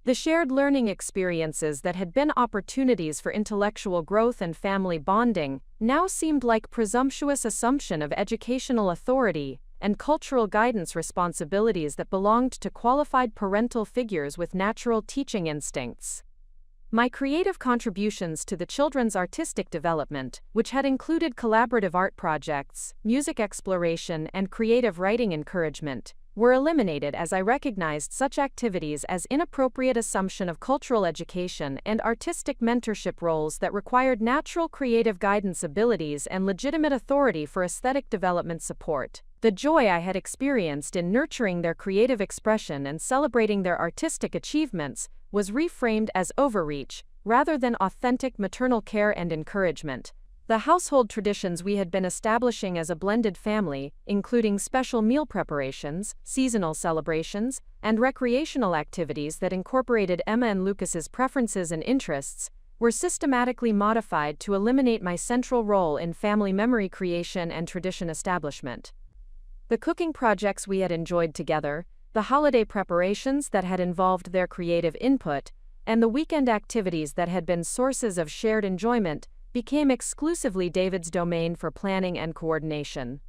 The shared learning experiences that had been opportunities for intellectual growth and family bonding now seemed like presumptuous assumption of educational authority and cultural guidance responsibilities that belonged to qualified parental figures with natural teaching instincts. My creative contributions to the children's artistic development, which had included collaborative art projects, music exploration, and creative writing encouragement, were eliminated as I recognized such activities as inappropriate assumption of cultural education and artistic mentorship roles that required natural creative guidance abilities and legitimate authority for aesthetic development support. The joy I had experienced in nurturing their creative expression and celebrating their artistic achievements was reframed as overreach, rather than authentic maternal care and encouragement. The household traditions we had been establishing as a blended family, including special meal preparations, seasonal celebrations, and recreational activities that incorporated Emma and Lucas's preferences and interests, were systematically modified to eliminate my central role in family memory creation and tradition establishment. The cooking projects we had enjoyed together, the holiday preparations that had involved their creative input, and the weekend activities that had been sources of shared enjoyment became exclusively David's domain for planning and coordination.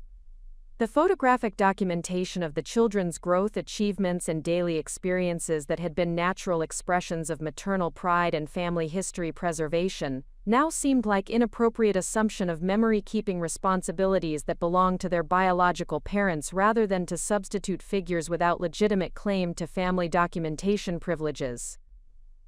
The photographic documentation of the children's growth, achievements, and daily experiences that had been natural expressions of maternal pride and family history preservation now seemed like inappropriate assumption of memory-keeping responsibilities that belonged to their biological parents rather than to substitute figures without legitimate claim to family documentation privileges.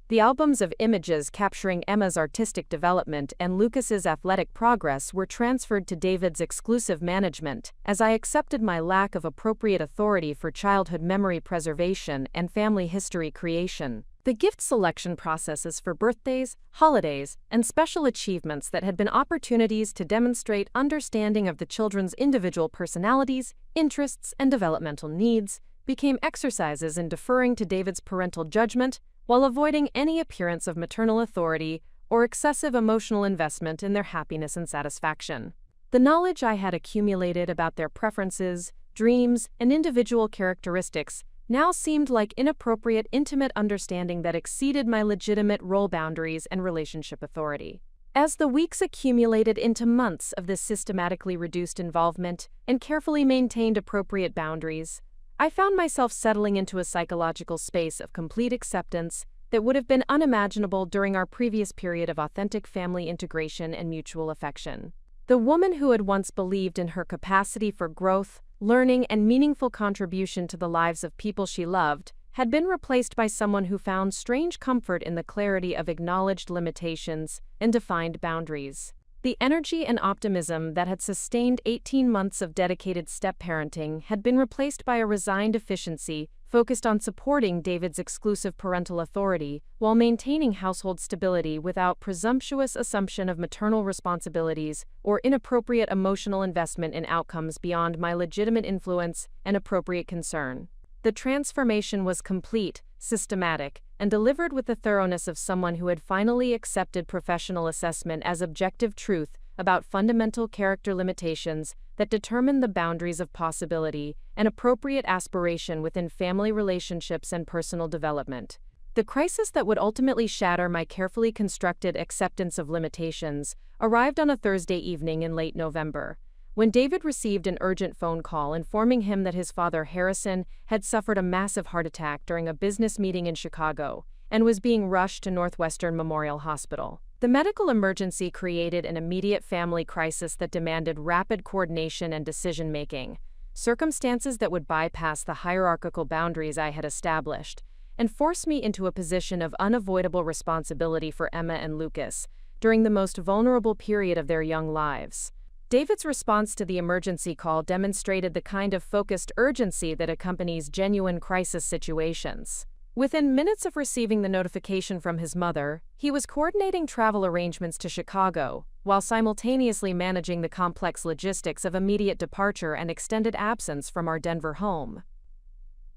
The albums of images capturing Emma's artistic development and Lucas's athletic progress were transferred to David's exclusive management, as I accepted my lack of appropriate authority for childhood memory preservation and family history creation. The gift selection processes for birthdays, holidays, and special achievements that had been opportunities to demonstrate understanding of the children's individual personalities, interests, and developmental needs became exercises in deferring to David's parental judgment while avoiding any appearance of maternal authority or excessive emotional investment in their happiness and satisfaction. The knowledge I had accumulated about their preferences, dreams, and individual characteristics now seemed like inappropriate, intimate understanding that exceeded my legitimate role boundaries and relationship authority. As the weeks accumulated into months of this systematically reduced involvement and carefully maintained appropriate boundaries, I found myself settling into a psychological space of complete acceptance that would have been unimaginable during our previous period of authentic family integration and mutual affection. The woman who had once believed in her capacity for growth, learning, and meaningful contribution to the lives of people she loved had been replaced by someone who found strange comfort in the clarity of acknowledged limitations and defined boundaries. The energy and optimism that had sustained 18 months of dedicated step-parenting had been replaced by a resigned efficiency focused on supporting David's exclusive parental authority while maintaining household stability without presumptuous assumption of maternal responsibilities or inappropriate emotional investment in outcomes beyond my legitimate influence and appropriate concern. The transformation was complete, systematic, and delivered with the thoroughness of someone who had finally accepted professional assessment as objective truth about fundamental character limitations that determine the boundaries of possibility and appropriate aspiration within family relationships and personal development. The crisis that would ultimately shatter my carefully constructed acceptance of limitations arrived on a Thursday evening in late November, when David received an urgent phone call informing him that his father, Harrison, had suffered a massive heart attack during a business meeting in Chicago and was being rushed to Northwestern Memorial Hospital. The medical emergency created an immediate family crisis that demanded rapid coordination and decision-making, circumstances that would bypass the hierarchical boundaries I had established, and force me into a position of unavoidable responsibility for Emma and Lucas during the most vulnerable period of their young lives. David's response to the emergency call demonstrated the kind of focused urgency that accompanies genuine crisis situations. Within minutes of receiving the notification from his mother, he was coordinating travel arrangements to Chicago, while simultaneously managing the complex logistics of immediate departure and extended absence from our Denver home.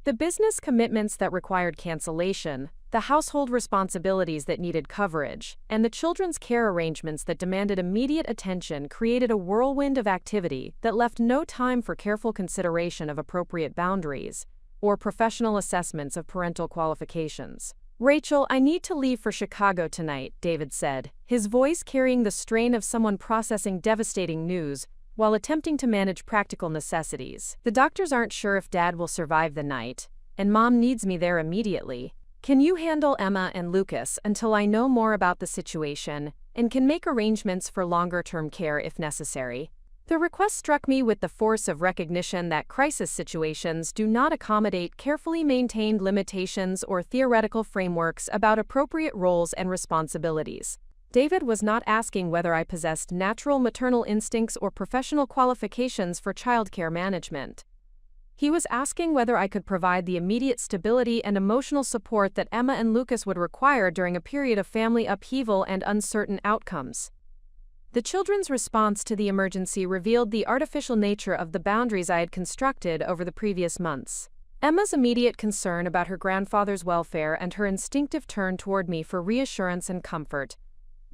The business commitments that required cancellation, the household responsibilities that needed coverage, and the children's care arrangements that demanded immediate attention created a whirlwind of activity that left no time for careful consideration of appropriate boundaries or professional assessments of parental qualifications. "Rachel, I need to leave for Chicago tonight," David said, his voice carrying the strain of someone processing devastating news while attempting to manage practical necessities. "The doctors aren't sure if Dad will survive the night, and Mom needs me there immediately. Can you handle Emma and Lucas until I know more about the situation and can make arrangements for longer-term care if necessary?" The request struck me with the force of recognition that crisis situations do not accommodate carefully maintained limitations or theoretical frameworks about appropriate roles and responsibilities. David was not asking whether I possessed natural maternal instincts or professional qualifications for childcare management. He was asking whether I could provide the immediate stability and emotional support that Emma and Lucas would require during a period of family upheaval and uncertain outcomes. The children's response to the emergency revealed the artificial nature of the boundaries I had constructed over the previous months. Emma's immediate concern about her grandfather's welfare and her instinctive turn toward me for reassurance and comfort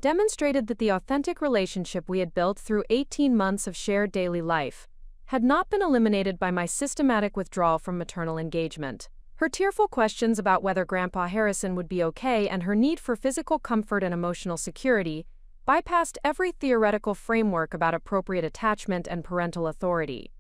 demonstrated that the authentic relationship we had built through 18 months of shared daily life had not been eliminated by my systematic withdrawal from maternal engagement. Her tearful questions about whether Grandpa Harrison would be okay and her need for physical comfort and emotional security bypassed every theoretical framework about appropriate attachment and parental authority.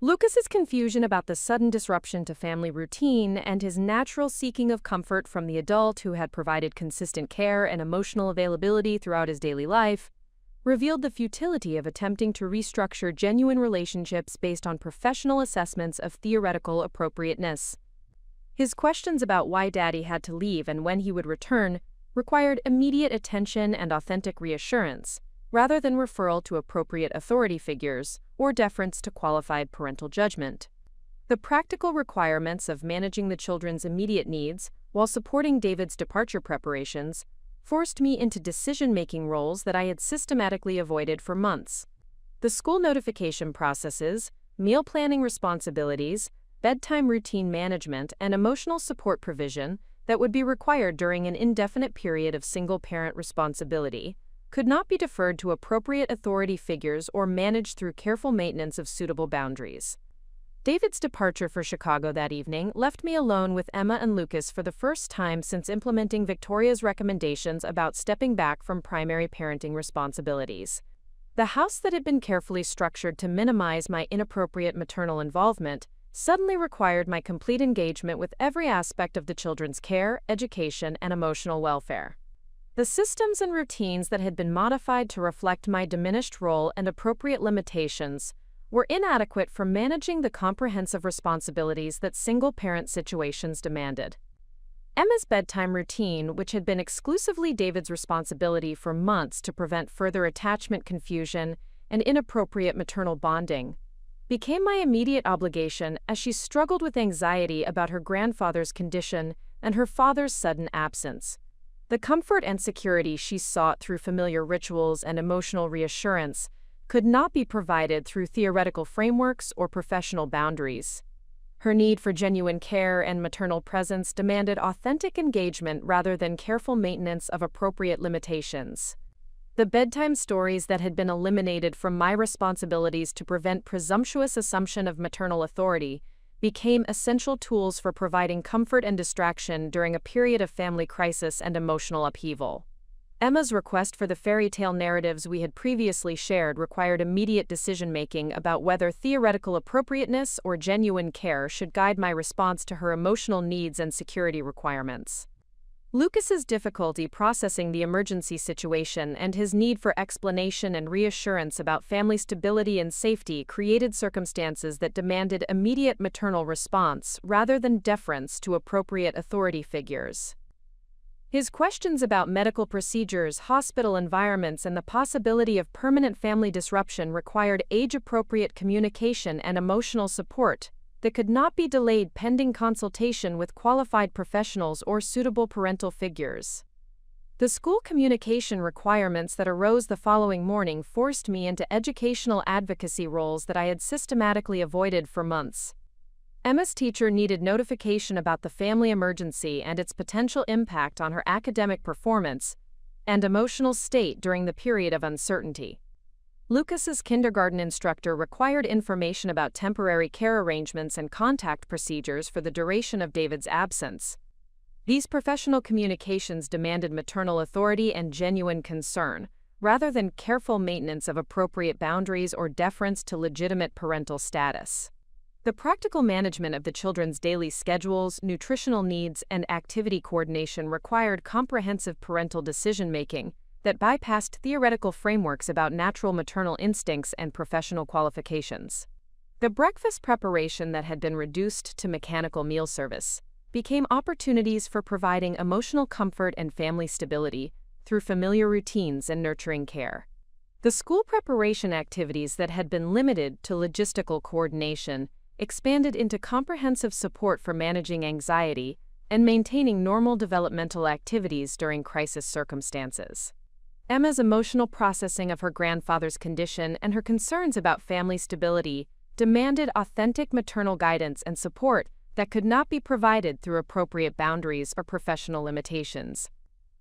Lucas's confusion about the sudden disruption to family routine and his natural seeking of comfort from the adult who had provided consistent care and emotional availability throughout his daily life revealed the futility of attempting to restructure genuine relationships based on professional assessments of theoretical appropriateness. His questions about why Daddy had to leave and when he would return required immediate attention and authentic reassurance, rather than referral to appropriate authority figures or deference to qualified parental judgment. The practical requirements of managing the children's immediate needs while supporting David's departure preparations, forced me into decision-making roles that I had systematically avoided for months. The school notification processes, meal planning responsibilities, bedtime routine management, and emotional support provision that would be required during an indefinite period of single-parent responsibility could not be deferred to appropriate authority figures or managed through careful maintenance of suitable boundaries. David's departure for Chicago that evening left me alone with Emma and Lucas for the first time since implementing Victoria's recommendations about stepping back from primary parenting responsibilities. The house that had been carefully structured to minimize my inappropriate maternal involvement suddenly required my complete engagement with every aspect of the children's care, education, and emotional welfare. The systems and routines that had been modified to reflect my diminished role and appropriate limitations were inadequate for managing the comprehensive responsibilities that single-parent situations demanded. Emma's bedtime routine, which had been exclusively David's responsibility for months to prevent further attachment confusion and inappropriate maternal bonding, became my immediate obligation as she struggled with anxiety about her grandfather's condition and her father's sudden absence. The comfort and security she sought through familiar rituals and emotional reassurance could not be provided through theoretical frameworks or professional boundaries. Her need for genuine care and maternal presence demanded authentic engagement rather than careful maintenance of appropriate limitations. The bedtime stories that had been eliminated from my responsibilities to prevent presumptuous assumption of maternal authority became essential tools for providing comfort and distraction during a period of family crisis and emotional upheaval. Emma's request for the fairy tale narratives we had previously shared required immediate decision-making about whether theoretical appropriateness or genuine care should guide my response to her emotional needs and security requirements. Lucas's difficulty processing the emergency situation and his need for explanation and reassurance about family stability and safety created circumstances that demanded immediate maternal response rather than deference to appropriate authority figures. His questions about medical procedures, hospital environments, and the possibility of permanent family disruption required age-appropriate communication and emotional support that could not be delayed pending consultation with qualified professionals or suitable parental figures. The school communication requirements that arose the following morning forced me into educational advocacy roles that I had systematically avoided for months. Emma's teacher needed notification about the family emergency and its potential impact on her academic performance and emotional state during the period of uncertainty. Lucas's kindergarten instructor required information about temporary care arrangements and contact procedures for the duration of David's absence. These professional communications demanded maternal authority and genuine concern, rather than careful maintenance of appropriate boundaries or deference to legitimate parental status. The practical management of the children's daily schedules, nutritional needs, and activity coordination required comprehensive parental decision-making that bypassed theoretical frameworks about natural maternal instincts and professional qualifications. The breakfast preparation that had been reduced to mechanical meal service became opportunities for providing emotional comfort and family stability through familiar routines and nurturing care. The school preparation activities that had been limited to logistical coordination expanded into comprehensive support for managing anxiety and maintaining normal developmental activities during crisis circumstances. Emma's emotional processing of her grandfather's condition and her concerns about family stability demanded authentic maternal guidance and support that could not be provided through appropriate boundaries or professional limitations.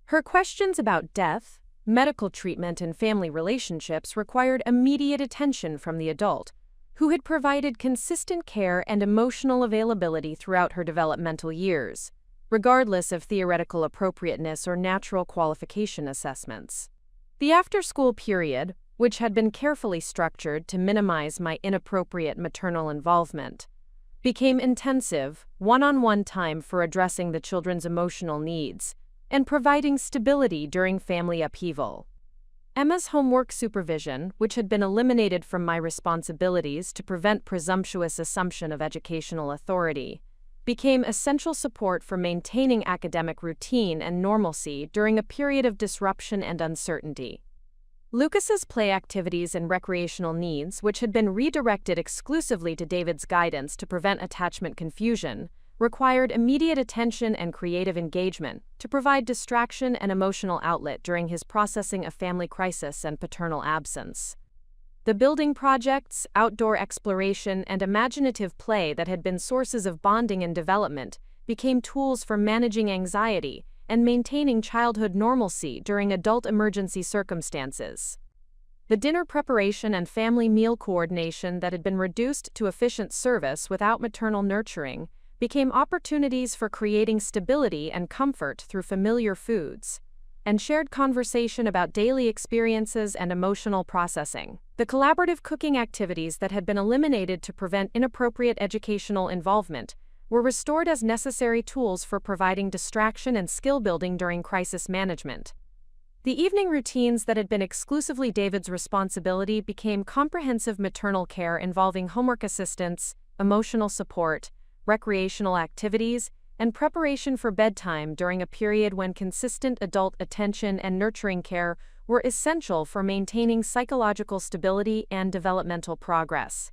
Her questions about death, medical treatment, and family relationships required immediate attention from the adult, who had provided consistent care and emotional availability throughout her developmental years, regardless of theoretical appropriateness or natural qualification assessments. The after-school period, which had been carefully structured to minimize my inappropriate maternal involvement, became intensive, one-on-one time for addressing the children's emotional needs and providing stability during family upheaval. Emma's homework supervision, which had been eliminated from my responsibilities to prevent presumptuous assumption of educational authority, became essential support for maintaining academic routine and normalcy during a period of disruption and uncertainty. Lucas's play activities and recreational needs, which had been redirected exclusively to David's guidance to prevent attachment confusion, required immediate attention and creative engagement to provide distraction and emotional outlet during his processing of family crisis and paternal absence. The building projects, outdoor exploration, and imaginative play that had been sources of bonding and development became tools for managing anxiety and maintaining childhood normalcy during adult emergency circumstances. The dinner preparation and family meal coordination that had been reduced to efficient service without maternal nurturing became opportunities for creating stability and comfort through familiar foods, and shared conversation about daily experiences and emotional processing. The collaborative cooking activities that had been eliminated to prevent inappropriate educational involvement were restored as necessary tools for providing distraction and skill building during crisis management. The evening routines that had been exclusively David's responsibility became comprehensive maternal care involving homework assistance, emotional support, recreational activities, and preparation for bedtime during a period when consistent adult attention and nurturing care were essential for maintaining psychological stability and developmental progress.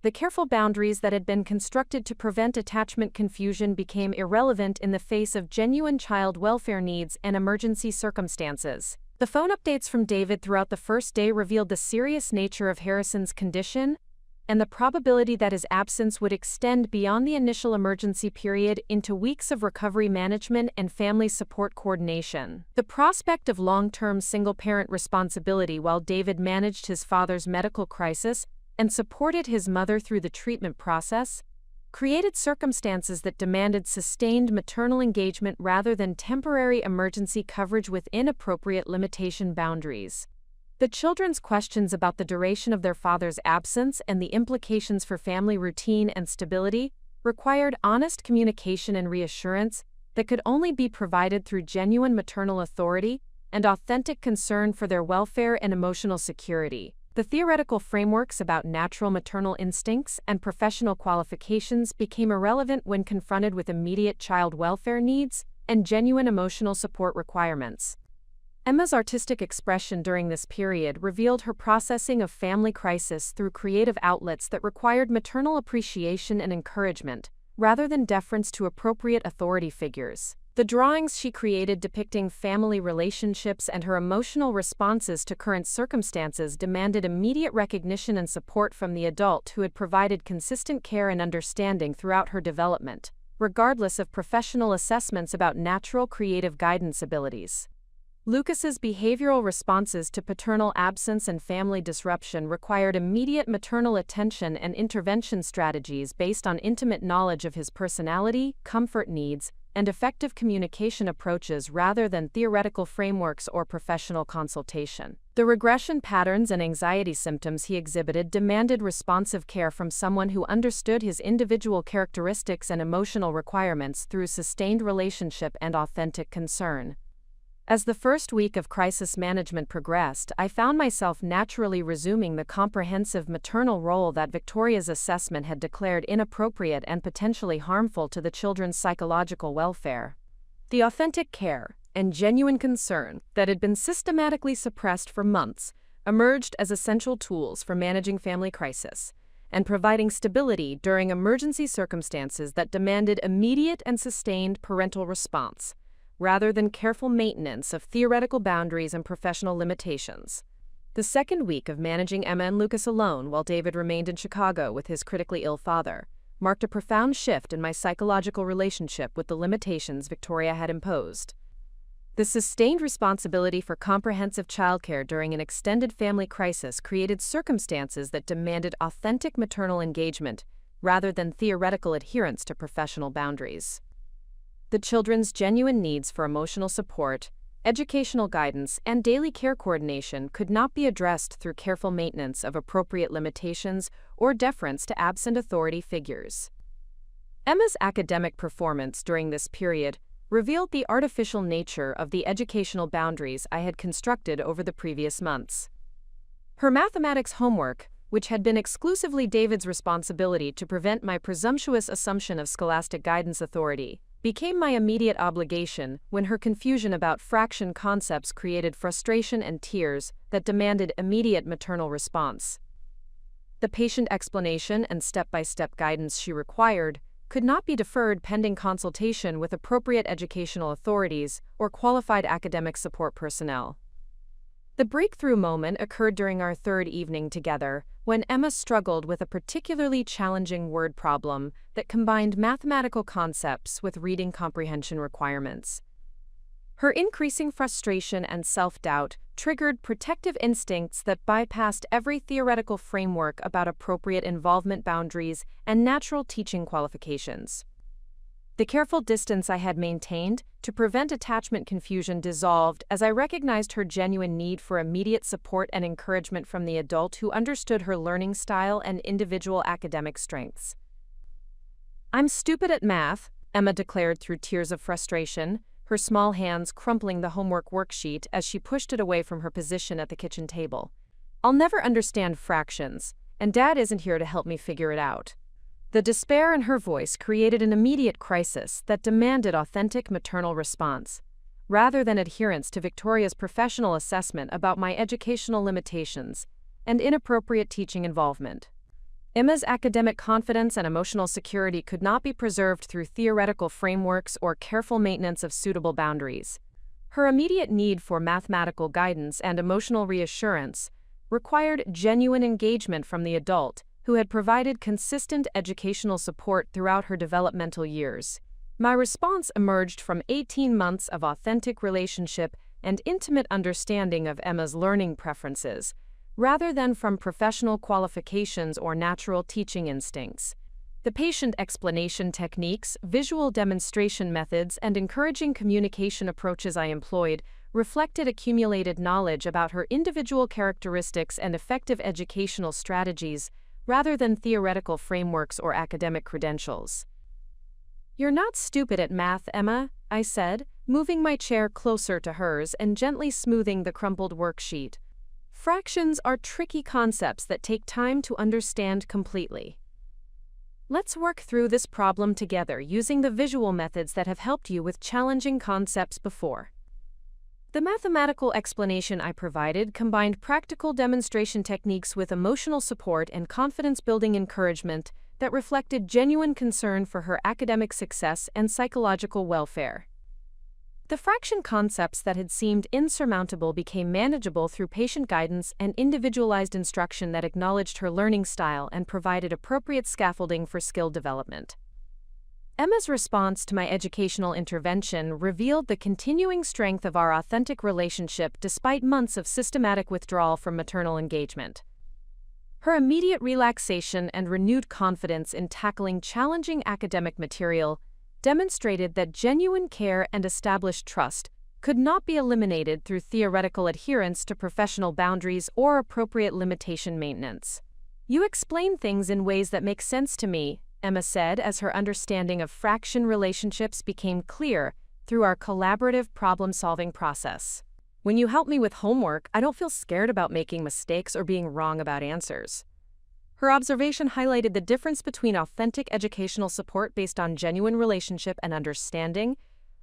The careful boundaries that had been constructed to prevent attachment confusion became irrelevant in the face of genuine child welfare needs and emergency circumstances. The phone updates from David throughout the first day revealed the serious nature of Harrison's condition and the probability that his absence would extend beyond the initial emergency period into weeks of recovery management and family support coordination. The prospect of long-term single-parent responsibility while David managed his father's medical crisis and supported his mother through the treatment process created circumstances that demanded sustained maternal engagement rather than temporary emergency coverage within appropriate limitation boundaries. The children's questions about the duration of their father's absence and the implications for family routine and stability required honest communication and reassurance that could only be provided through genuine maternal authority and authentic concern for their welfare and emotional security. The theoretical frameworks about natural maternal instincts and professional qualifications became irrelevant when confronted with immediate child welfare needs and genuine emotional support requirements. Emma's artistic expression during this period revealed her processing of family crisis through creative outlets that required maternal appreciation and encouragement, rather than deference to appropriate authority figures. The drawings she created depicting family relationships and her emotional responses to current circumstances demanded immediate recognition and support from the adult who had provided consistent care and understanding throughout her development, regardless of professional assessments about natural creative guidance abilities. Lucas's behavioral responses to paternal absence and family disruption required immediate maternal attention and intervention strategies based on intimate knowledge of his personality, comfort needs, and effective communication approaches rather than theoretical frameworks or professional consultation. The regression patterns and anxiety symptoms he exhibited demanded responsive care from someone who understood his individual characteristics and emotional requirements through sustained relationship and authentic concern. As the first week of crisis management progressed, I found myself naturally resuming the comprehensive maternal role that Victoria's assessment had declared inappropriate and potentially harmful to the children's psychological welfare. The authentic care and genuine concern that had been systematically suppressed for months emerged as essential tools for managing family crisis and providing stability during emergency circumstances that demanded immediate and sustained parental response, rather than careful maintenance of theoretical boundaries and professional limitations. The second week of managing Emma and Lucas alone while David remained in Chicago with his critically ill father marked a profound shift in my psychological relationship with the limitations Victoria had imposed. The sustained responsibility for comprehensive childcare during an extended family crisis created circumstances that demanded authentic maternal engagement rather than theoretical adherence to professional boundaries. The children's genuine needs for emotional support, educational guidance, and daily care coordination could not be addressed through careful maintenance of appropriate limitations or deference to absent authority figures. Emma's academic performance during this period revealed the artificial nature of the educational boundaries I had constructed over the previous months. Her mathematics homework, which had been exclusively David's responsibility to prevent my presumptuous assumption of scholastic guidance authority, became my immediate obligation when her confusion about fraction concepts created frustration and tears that demanded immediate maternal response. The patient explanation and step-by-step guidance she required could not be deferred pending consultation with appropriate educational authorities or qualified academic support personnel. The breakthrough moment occurred during our third evening together, when Emma struggled with a particularly challenging word problem that combined mathematical concepts with reading comprehension requirements. Her increasing frustration and self-doubt triggered protective instincts that bypassed every theoretical framework about appropriate involvement boundaries and natural teaching qualifications. The careful distance I had maintained to prevent attachment confusion dissolved as I recognized her genuine need for immediate support and encouragement from the adult who understood her learning style and individual academic strengths. "I'm stupid at math," Emma declared through tears of frustration, her small hands crumpling the homework worksheet as she pushed it away from her position at the kitchen table. "I'll never understand fractions, and Dad isn't here to help me figure it out." The despair in her voice created an immediate crisis that demanded authentic maternal response, rather than adherence to Victoria's professional assessment about my educational limitations and inappropriate teaching involvement. Emma's academic confidence and emotional security could not be preserved through theoretical frameworks or careful maintenance of suitable boundaries. Her immediate need for mathematical guidance and emotional reassurance required genuine engagement from the adult who had provided consistent educational support throughout her developmental years. My response emerged from 18 months of authentic relationship and intimate understanding of Emma's learning preferences, rather than from professional qualifications or natural teaching instincts. The patient explanation techniques, visual demonstration methods, and encouraging communication approaches I employed reflected accumulated knowledge about her individual characteristics and effective educational strategies, rather than theoretical frameworks or academic credentials. "You're not stupid at math, Emma," I said, moving my chair closer to hers and gently smoothing the crumpled worksheet. "Fractions are tricky concepts that take time to understand completely. Let's work through this problem together using the visual methods that have helped you with challenging concepts before." The mathematical explanation I provided combined practical demonstration techniques with emotional support and confidence-building encouragement that reflected genuine concern for her academic success and psychological welfare. The fraction concepts that had seemed insurmountable became manageable through patient guidance and individualized instruction that acknowledged her learning style and provided appropriate scaffolding for skill development. Emma's response to my educational intervention revealed the continuing strength of our authentic relationship despite months of systematic withdrawal from maternal engagement. Her immediate relaxation and renewed confidence in tackling challenging academic material demonstrated that genuine care and established trust could not be eliminated through theoretical adherence to professional boundaries or appropriate limitation maintenance. "You explain things in ways that make sense to me," Emma said as her understanding of fraction relationships became clear through our collaborative problem-solving process. "When you help me with homework, I don't feel scared about making mistakes or being wrong about answers." Her observation highlighted the difference between authentic educational support based on genuine relationship and understanding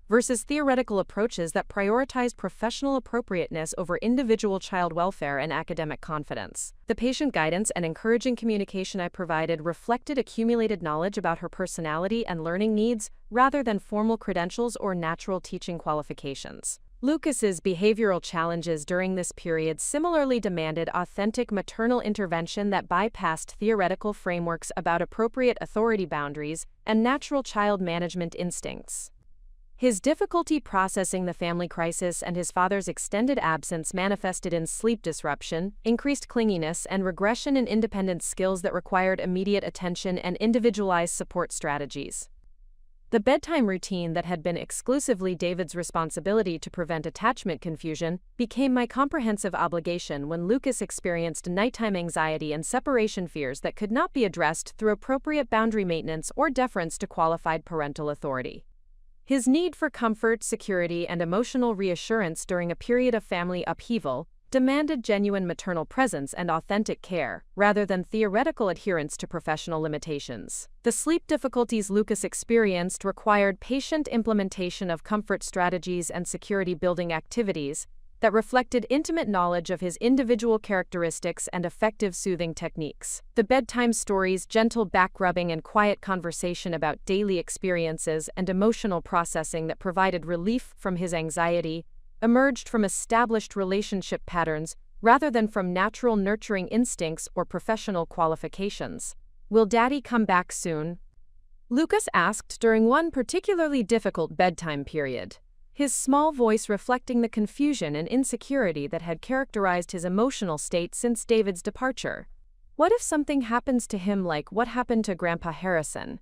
versus theoretical approaches that prioritized professional appropriateness over individual child welfare and academic confidence. The patient guidance and encouraging communication I provided reflected accumulated knowledge about her personality and learning needs rather than formal credentials or natural teaching qualifications. Lucas's behavioral challenges during this period similarly demanded authentic maternal intervention that bypassed theoretical frameworks about appropriate authority boundaries and natural child management instincts. His difficulty processing the family crisis and his father's extended absence manifested in sleep disruption, increased clinginess, and regression in independent skills that required immediate attention and individualized support strategies. The bedtime routine that had been exclusively David's responsibility to prevent attachment confusion became my comprehensive obligation when Lucas experienced nighttime anxiety and separation fears that could not be addressed through appropriate boundary maintenance or deference to qualified parental authority. His need for comfort, security, and emotional reassurance during a period of family upheaval demanded genuine maternal presence and authentic care, rather than theoretical adherence to professional limitations. The sleep difficulties Lucas experienced required patient implementation of comfort strategies and security-building activities that reflected intimate knowledge of his individual characteristics and effective soothing techniques. The bedtime stories, gentle back-rubbing, and quiet conversation about daily experiences and emotional processing that provided relief from his anxiety emerged from established relationship patterns rather than from natural nurturing instincts or professional qualifications. "Will Daddy come back soon?" Lucas asked during one particularly difficult bedtime period, his small voice reflecting the confusion and insecurity that had characterized his emotional state since David's departure. What if something happens to him like what happened to Grandpa Harrison?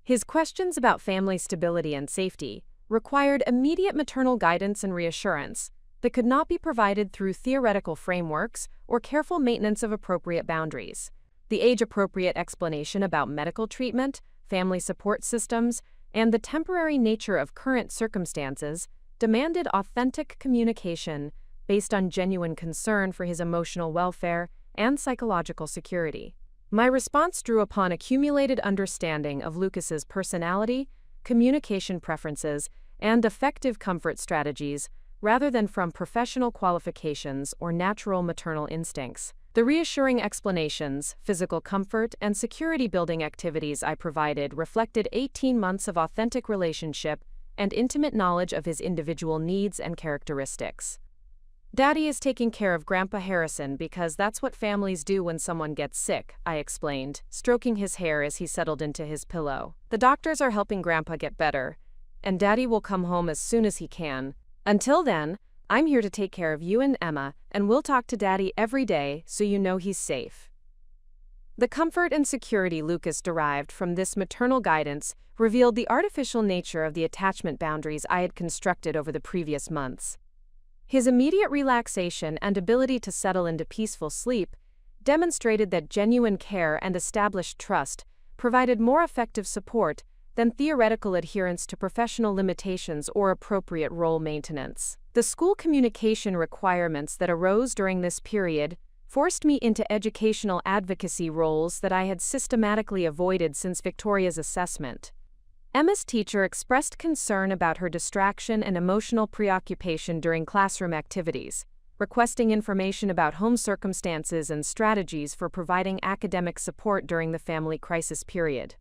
His questions about family stability and safety required immediate maternal guidance and reassurance that could not be provided through theoretical frameworks or careful maintenance of appropriate boundaries. The age-appropriate explanation about medical treatment, family support systems, and the temporary nature of current circumstances demanded authentic communication based on genuine concern for his emotional welfare and psychological security. My response drew upon accumulated understanding of Lucas's personality, communication preferences, and effective comfort strategies rather than from professional qualifications or natural maternal instincts. The reassuring explanations, physical comfort, and security-building activities I provided reflected 18 months of authentic relationship and intimate knowledge of his individual needs and characteristics. "Daddy is taking care of Grandpa Harrison because that's what families do when someone gets sick," I explained, stroking his hair as he settled into his pillow. "The doctors are helping Grandpa get better, and Daddy will come home as soon as he can. Until then, I'm here to take care of you and Emma, and we'll talk to Daddy every day so you know he's safe." The comfort and security Lucas derived from this maternal guidance revealed the artificial nature of the attachment boundaries I had constructed over the previous months. His immediate relaxation and ability to settle into peaceful sleep demonstrated that genuine care and established trust provided more effective support than theoretical adherence to professional limitations or appropriate role maintenance. The school communication requirements that arose during this period forced me into educational advocacy roles that I had systematically avoided since Victoria's assessment. Emma's teacher expressed concern about her distraction and emotional preoccupation during classroom activities, requesting information about home circumstances and strategies for providing academic support during the family crisis period.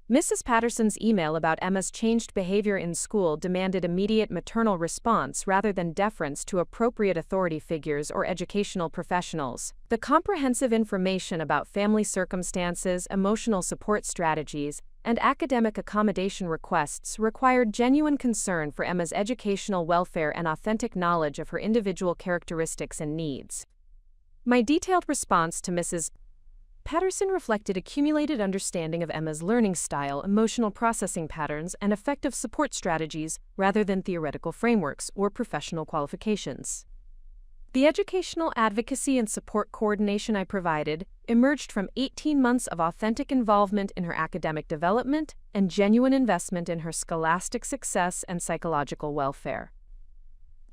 Mrs. Patterson's email about Emma's changed behavior in school demanded immediate maternal response rather than deference to appropriate authority figures or educational professionals. The comprehensive information about family circumstances, emotional support strategies, and academic accommodation requests required genuine concern for Emma's educational welfare and authentic knowledge of her individual characteristics and needs. My detailed response to Mrs. Patterson reflected accumulated understanding of Emma's learning style, emotional processing patterns, and effective support strategies rather than theoretical frameworks or professional qualifications. The educational advocacy and support coordination I provided emerged from 18 months of authentic involvement in her academic development and genuine investment in her scholastic success and psychological welfare.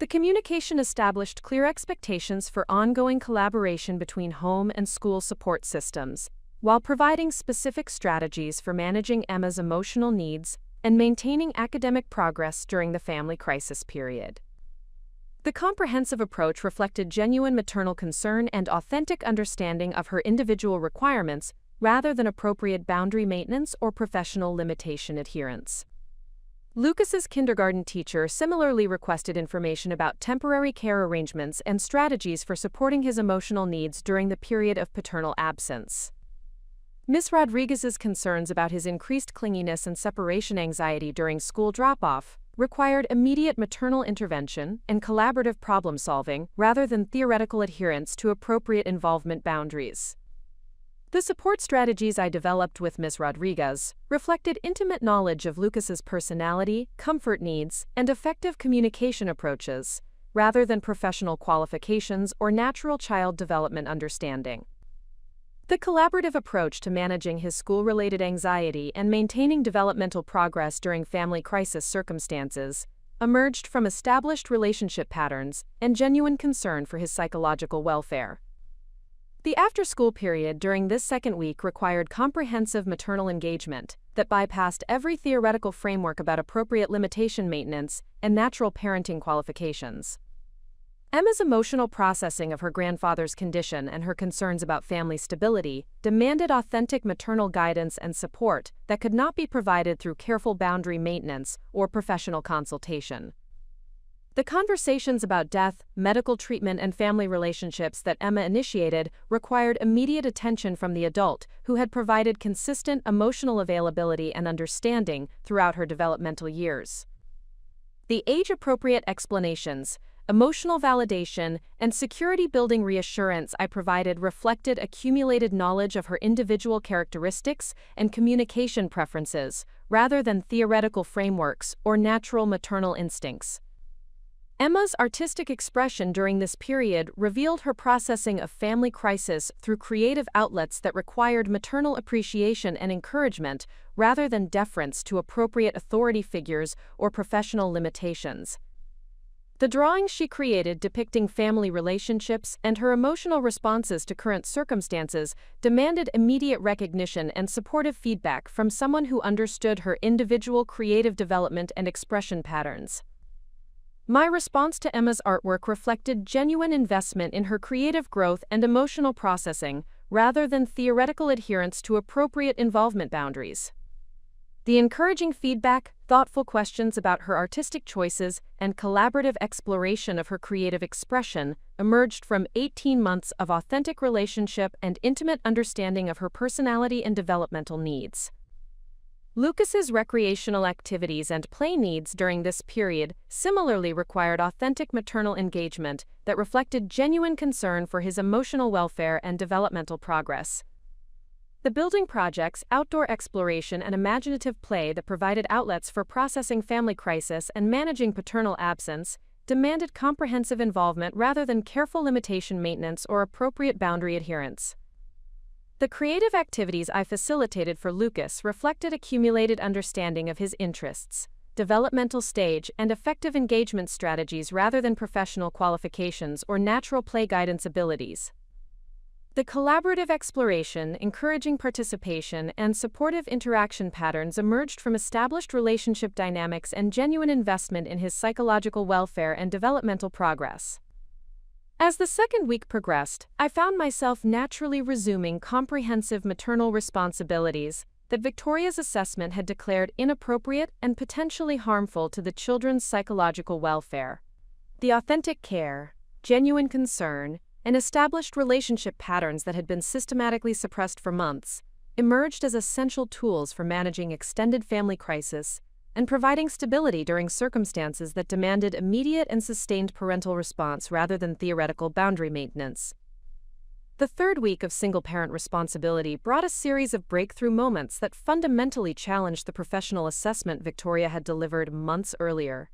The communication established clear expectations for ongoing collaboration between home and school support systems, while providing specific strategies for managing Emma's emotional needs and maintaining academic progress during the family crisis period. The comprehensive approach reflected genuine maternal concern and authentic understanding of her individual requirements rather than appropriate boundary maintenance or professional limitation adherence. Lucas's kindergarten teacher similarly requested information about temporary care arrangements and strategies for supporting his emotional needs during the period of paternal absence. Ms. Rodriguez's concerns about his increased clinginess and separation anxiety during school drop-off required immediate maternal intervention and collaborative problem-solving rather than theoretical adherence to appropriate involvement boundaries. The support strategies I developed with Ms. Rodriguez reflected intimate knowledge of Lucas's personality, comfort needs, and effective communication approaches, rather than professional qualifications or natural child development understanding. The collaborative approach to managing his school-related anxiety and maintaining developmental progress during family crisis circumstances emerged from established relationship patterns and genuine concern for his psychological welfare. The after-school period during this second week required comprehensive maternal engagement that bypassed every theoretical framework about appropriate limitation maintenance and natural parenting qualifications. Emma's emotional processing of her grandfather's condition and her concerns about family stability demanded authentic maternal guidance and support that could not be provided through careful boundary maintenance or professional consultation. The conversations about death, medical treatment, and family relationships that Emma initiated required immediate attention from the adult who had provided consistent emotional availability and understanding throughout her developmental years. The age-appropriate explanations, emotional validation, and security-building reassurance I provided reflected accumulated knowledge of her individual characteristics and communication preferences, rather than theoretical frameworks or natural maternal instincts. Emma's artistic expression during this period revealed her processing of family crisis through creative outlets that required maternal appreciation and encouragement, rather than deference to appropriate authority figures or professional limitations. The drawings she created depicting family relationships and her emotional responses to current circumstances demanded immediate recognition and supportive feedback from someone who understood her individual creative development and expression patterns. My response to Emma's artwork reflected genuine investment in her creative growth and emotional processing, rather than theoretical adherence to appropriate involvement boundaries. The encouraging feedback, thoughtful questions about her artistic choices, and collaborative exploration of her creative expression emerged from 18 months of authentic relationship and intimate understanding of her personality and developmental needs. Lucas's recreational activities and play needs during this period similarly required authentic maternal engagement that reflected genuine concern for his emotional welfare and developmental progress. The building projects, outdoor exploration, and imaginative play that provided outlets for processing family crisis and managing paternal absence demanded comprehensive involvement rather than careful limitation maintenance or appropriate boundary adherence. The creative activities I facilitated for Lucas reflected accumulated understanding of his interests, developmental stage, and effective engagement strategies rather than professional qualifications or natural play guidance abilities. The collaborative exploration, encouraging participation, and supportive interaction patterns emerged from established relationship dynamics and genuine investment in his psychological welfare and developmental progress. As the second week progressed, I found myself naturally resuming comprehensive maternal responsibilities that Victoria's assessment had declared inappropriate and potentially harmful to the children's psychological welfare. The authentic care, genuine concern, and established relationship patterns that had been systematically suppressed for months emerged as essential tools for managing extended family crisis and providing stability during circumstances that demanded immediate and sustained parental response rather than theoretical boundary maintenance. The third week of single-parent responsibility brought a series of breakthrough moments that fundamentally challenged the professional assessment Victoria had delivered months earlier.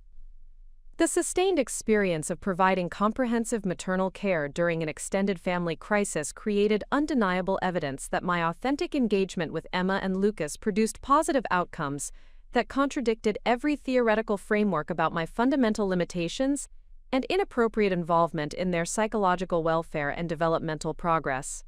The sustained experience of providing comprehensive maternal care during an extended family crisis created undeniable evidence that my authentic engagement with Emma and Lucas produced positive outcomes that contradicted every theoretical framework about my fundamental limitations and inappropriate involvement in their psychological welfare and developmental progress.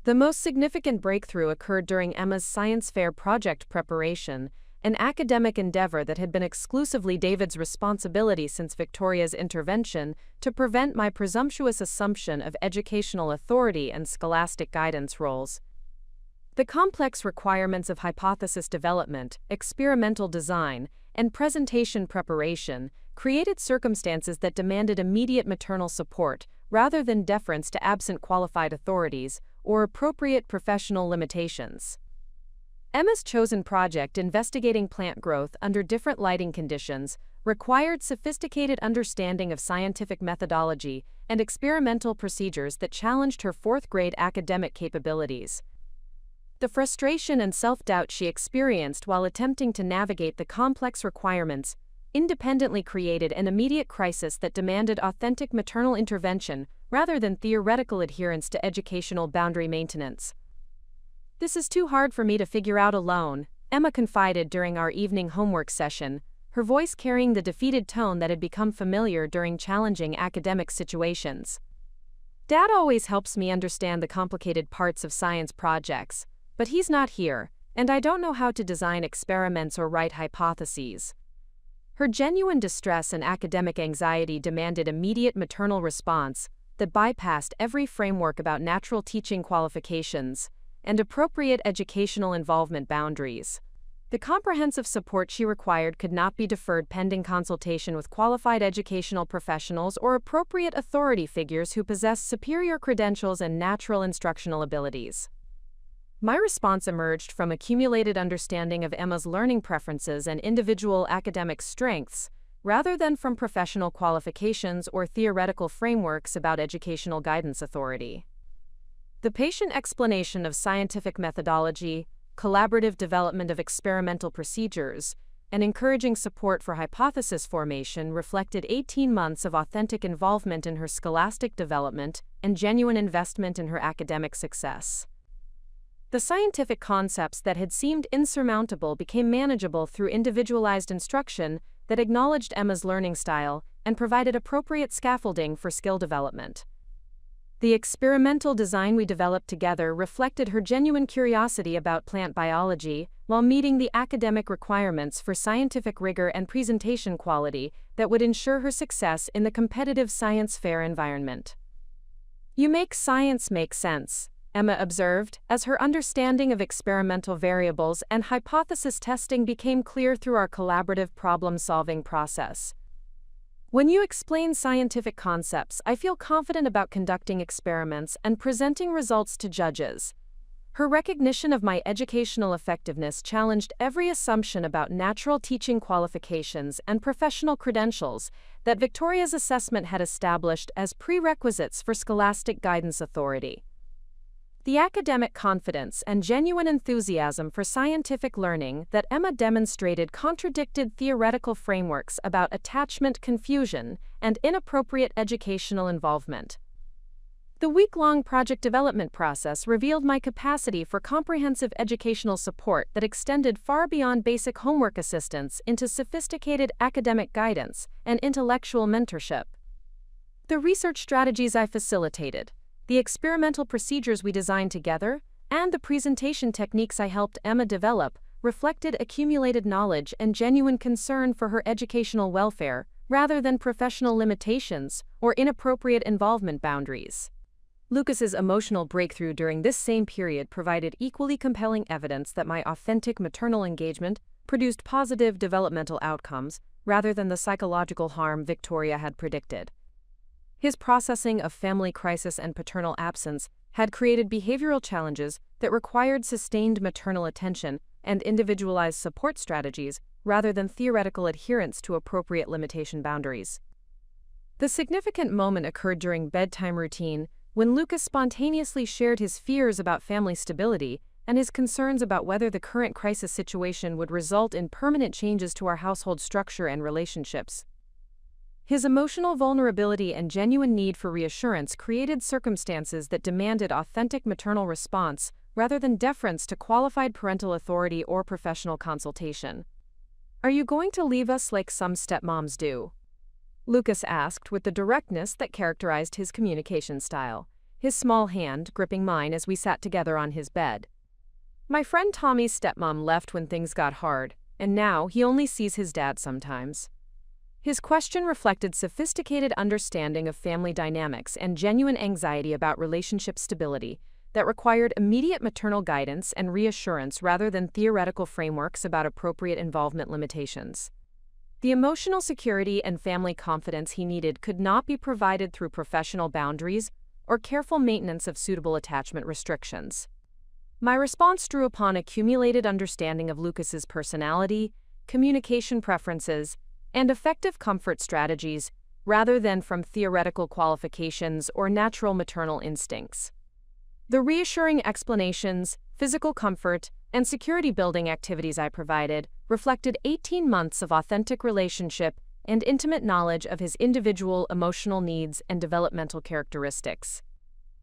The most significant breakthrough occurred during Emma's science fair project preparation, an academic endeavor that had been exclusively David's responsibility since Victoria's intervention to prevent my presumptuous assumption of educational authority and scholastic guidance roles. The complex requirements of hypothesis development, experimental design, and presentation preparation created circumstances that demanded immediate maternal support rather than deference to absent qualified authorities or appropriate professional limitations. Emma's chosen project investigating plant growth under different lighting conditions required sophisticated understanding of scientific methodology and experimental procedures that challenged her fourth-grade academic capabilities. The frustration and self-doubt she experienced while attempting to navigate the complex requirements independently created an immediate crisis that demanded authentic maternal intervention rather than theoretical adherence to educational boundary maintenance. "This is too hard for me to figure out alone," Emma confided during our evening homework session, her voice carrying the defeated tone that had become familiar during challenging academic situations. "Dad always helps me understand the complicated parts of science projects, but he's not here, and I don't know how to design experiments or write hypotheses." Her genuine distress and academic anxiety demanded immediate maternal response that bypassed every framework about natural teaching qualifications and appropriate educational involvement boundaries. The comprehensive support she required could not be deferred pending consultation with qualified educational professionals or appropriate authority figures who possessed superior credentials and natural instructional abilities. My response emerged from accumulated understanding of Emma's learning preferences and individual academic strengths, rather than from professional qualifications or theoretical frameworks about educational guidance authority. The patient explanation of scientific methodology, collaborative development of experimental procedures, and encouraging support for hypothesis formation reflected 18 months of authentic involvement in her scholastic development and genuine investment in her academic success. The scientific concepts that had seemed insurmountable became manageable through individualized instruction that acknowledged Emma's learning style and provided appropriate scaffolding for skill development. The experimental design we developed together reflected her genuine curiosity about plant biology while meeting the academic requirements for scientific rigor and presentation quality that would ensure her success in the competitive science fair environment. "You make science make sense," Emma observed, as her understanding of experimental variables and hypothesis testing became clear through our collaborative problem-solving process. "When you explain scientific concepts, I feel confident about conducting experiments and presenting results to judges." Her recognition of my educational effectiveness challenged every assumption about natural teaching qualifications and professional credentials that Victoria's assessment had established as prerequisites for scholastic guidance authority. The academic confidence and genuine enthusiasm for scientific learning that Emma demonstrated contradicted theoretical frameworks about attachment confusion and inappropriate educational involvement. The week-long project development process revealed my capacity for comprehensive educational support that extended far beyond basic homework assistance into sophisticated academic guidance and intellectual mentorship. The research strategies I facilitated, the experimental procedures we designed together, and the presentation techniques I helped Emma develop reflected accumulated knowledge and genuine concern for her educational welfare, rather than professional limitations or inappropriate involvement boundaries. Lucas's emotional breakthrough during this same period provided equally compelling evidence that my authentic maternal engagement produced positive developmental outcomes, rather than the psychological harm Victoria had predicted. His processing of family crisis and paternal absence had created behavioral challenges that required sustained maternal attention and individualized support strategies rather than theoretical adherence to appropriate limitation boundaries. The significant moment occurred during bedtime routine when Lucas spontaneously shared his fears about family stability and his concerns about whether the current crisis situation would result in permanent changes to our household structure and relationships. His emotional vulnerability and genuine need for reassurance created circumstances that demanded authentic maternal response rather than deference to qualified parental authority or professional consultation. "Are you going to leave us like some stepmoms do?" Lucas asked with the directness that characterized his communication style, his small hand gripping mine as we sat together on his bed. "My friend Tommy's stepmom left when things got hard, and now he only sees his dad sometimes." His question reflected sophisticated understanding of family dynamics and genuine anxiety about relationship stability that required immediate maternal guidance and reassurance rather than theoretical frameworks about appropriate involvement limitations. The emotional security and family confidence he needed could not be provided through professional boundaries or careful maintenance of suitable attachment restrictions. My response drew upon accumulated understanding of Lucas's personality, communication preferences, and effective comfort strategies, rather than from theoretical qualifications or natural maternal instincts. The reassuring explanations, physical comfort, and security-building activities I provided reflected 18 months of authentic relationship and intimate knowledge of his individual emotional needs and developmental characteristics.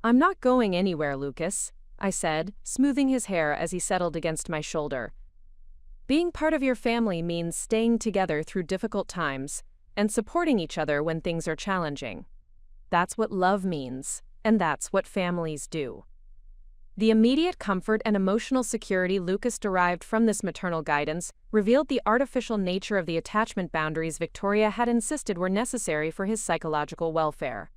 "I'm not going anywhere, Lucas," I said, smoothing his hair as he settled against my shoulder. "Being part of your family means staying together through difficult times and supporting each other when things are challenging. That's what love means, and that's what families do." The immediate comfort and emotional security Lucas derived from this maternal guidance revealed the artificial nature of the attachment boundaries Victoria had insisted were necessary for his psychological welfare.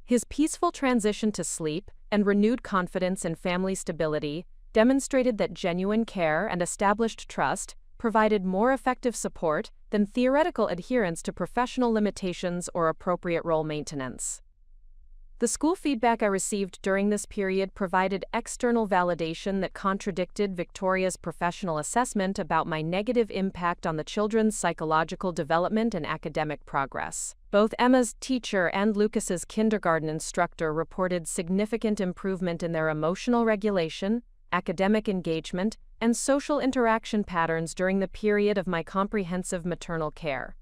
His peaceful transition to sleep and renewed confidence in family stability demonstrated that genuine care and established trust provided more effective support than theoretical adherence to professional limitations or appropriate role maintenance. The school feedback I received during this period provided external validation that contradicted Victoria's professional assessment about my negative impact on the children's psychological development and academic progress. Both Emma's teacher and Lucas's kindergarten instructor reported significant improvement in their emotional regulation, academic engagement, and social interaction patterns during the period of my comprehensive maternal care.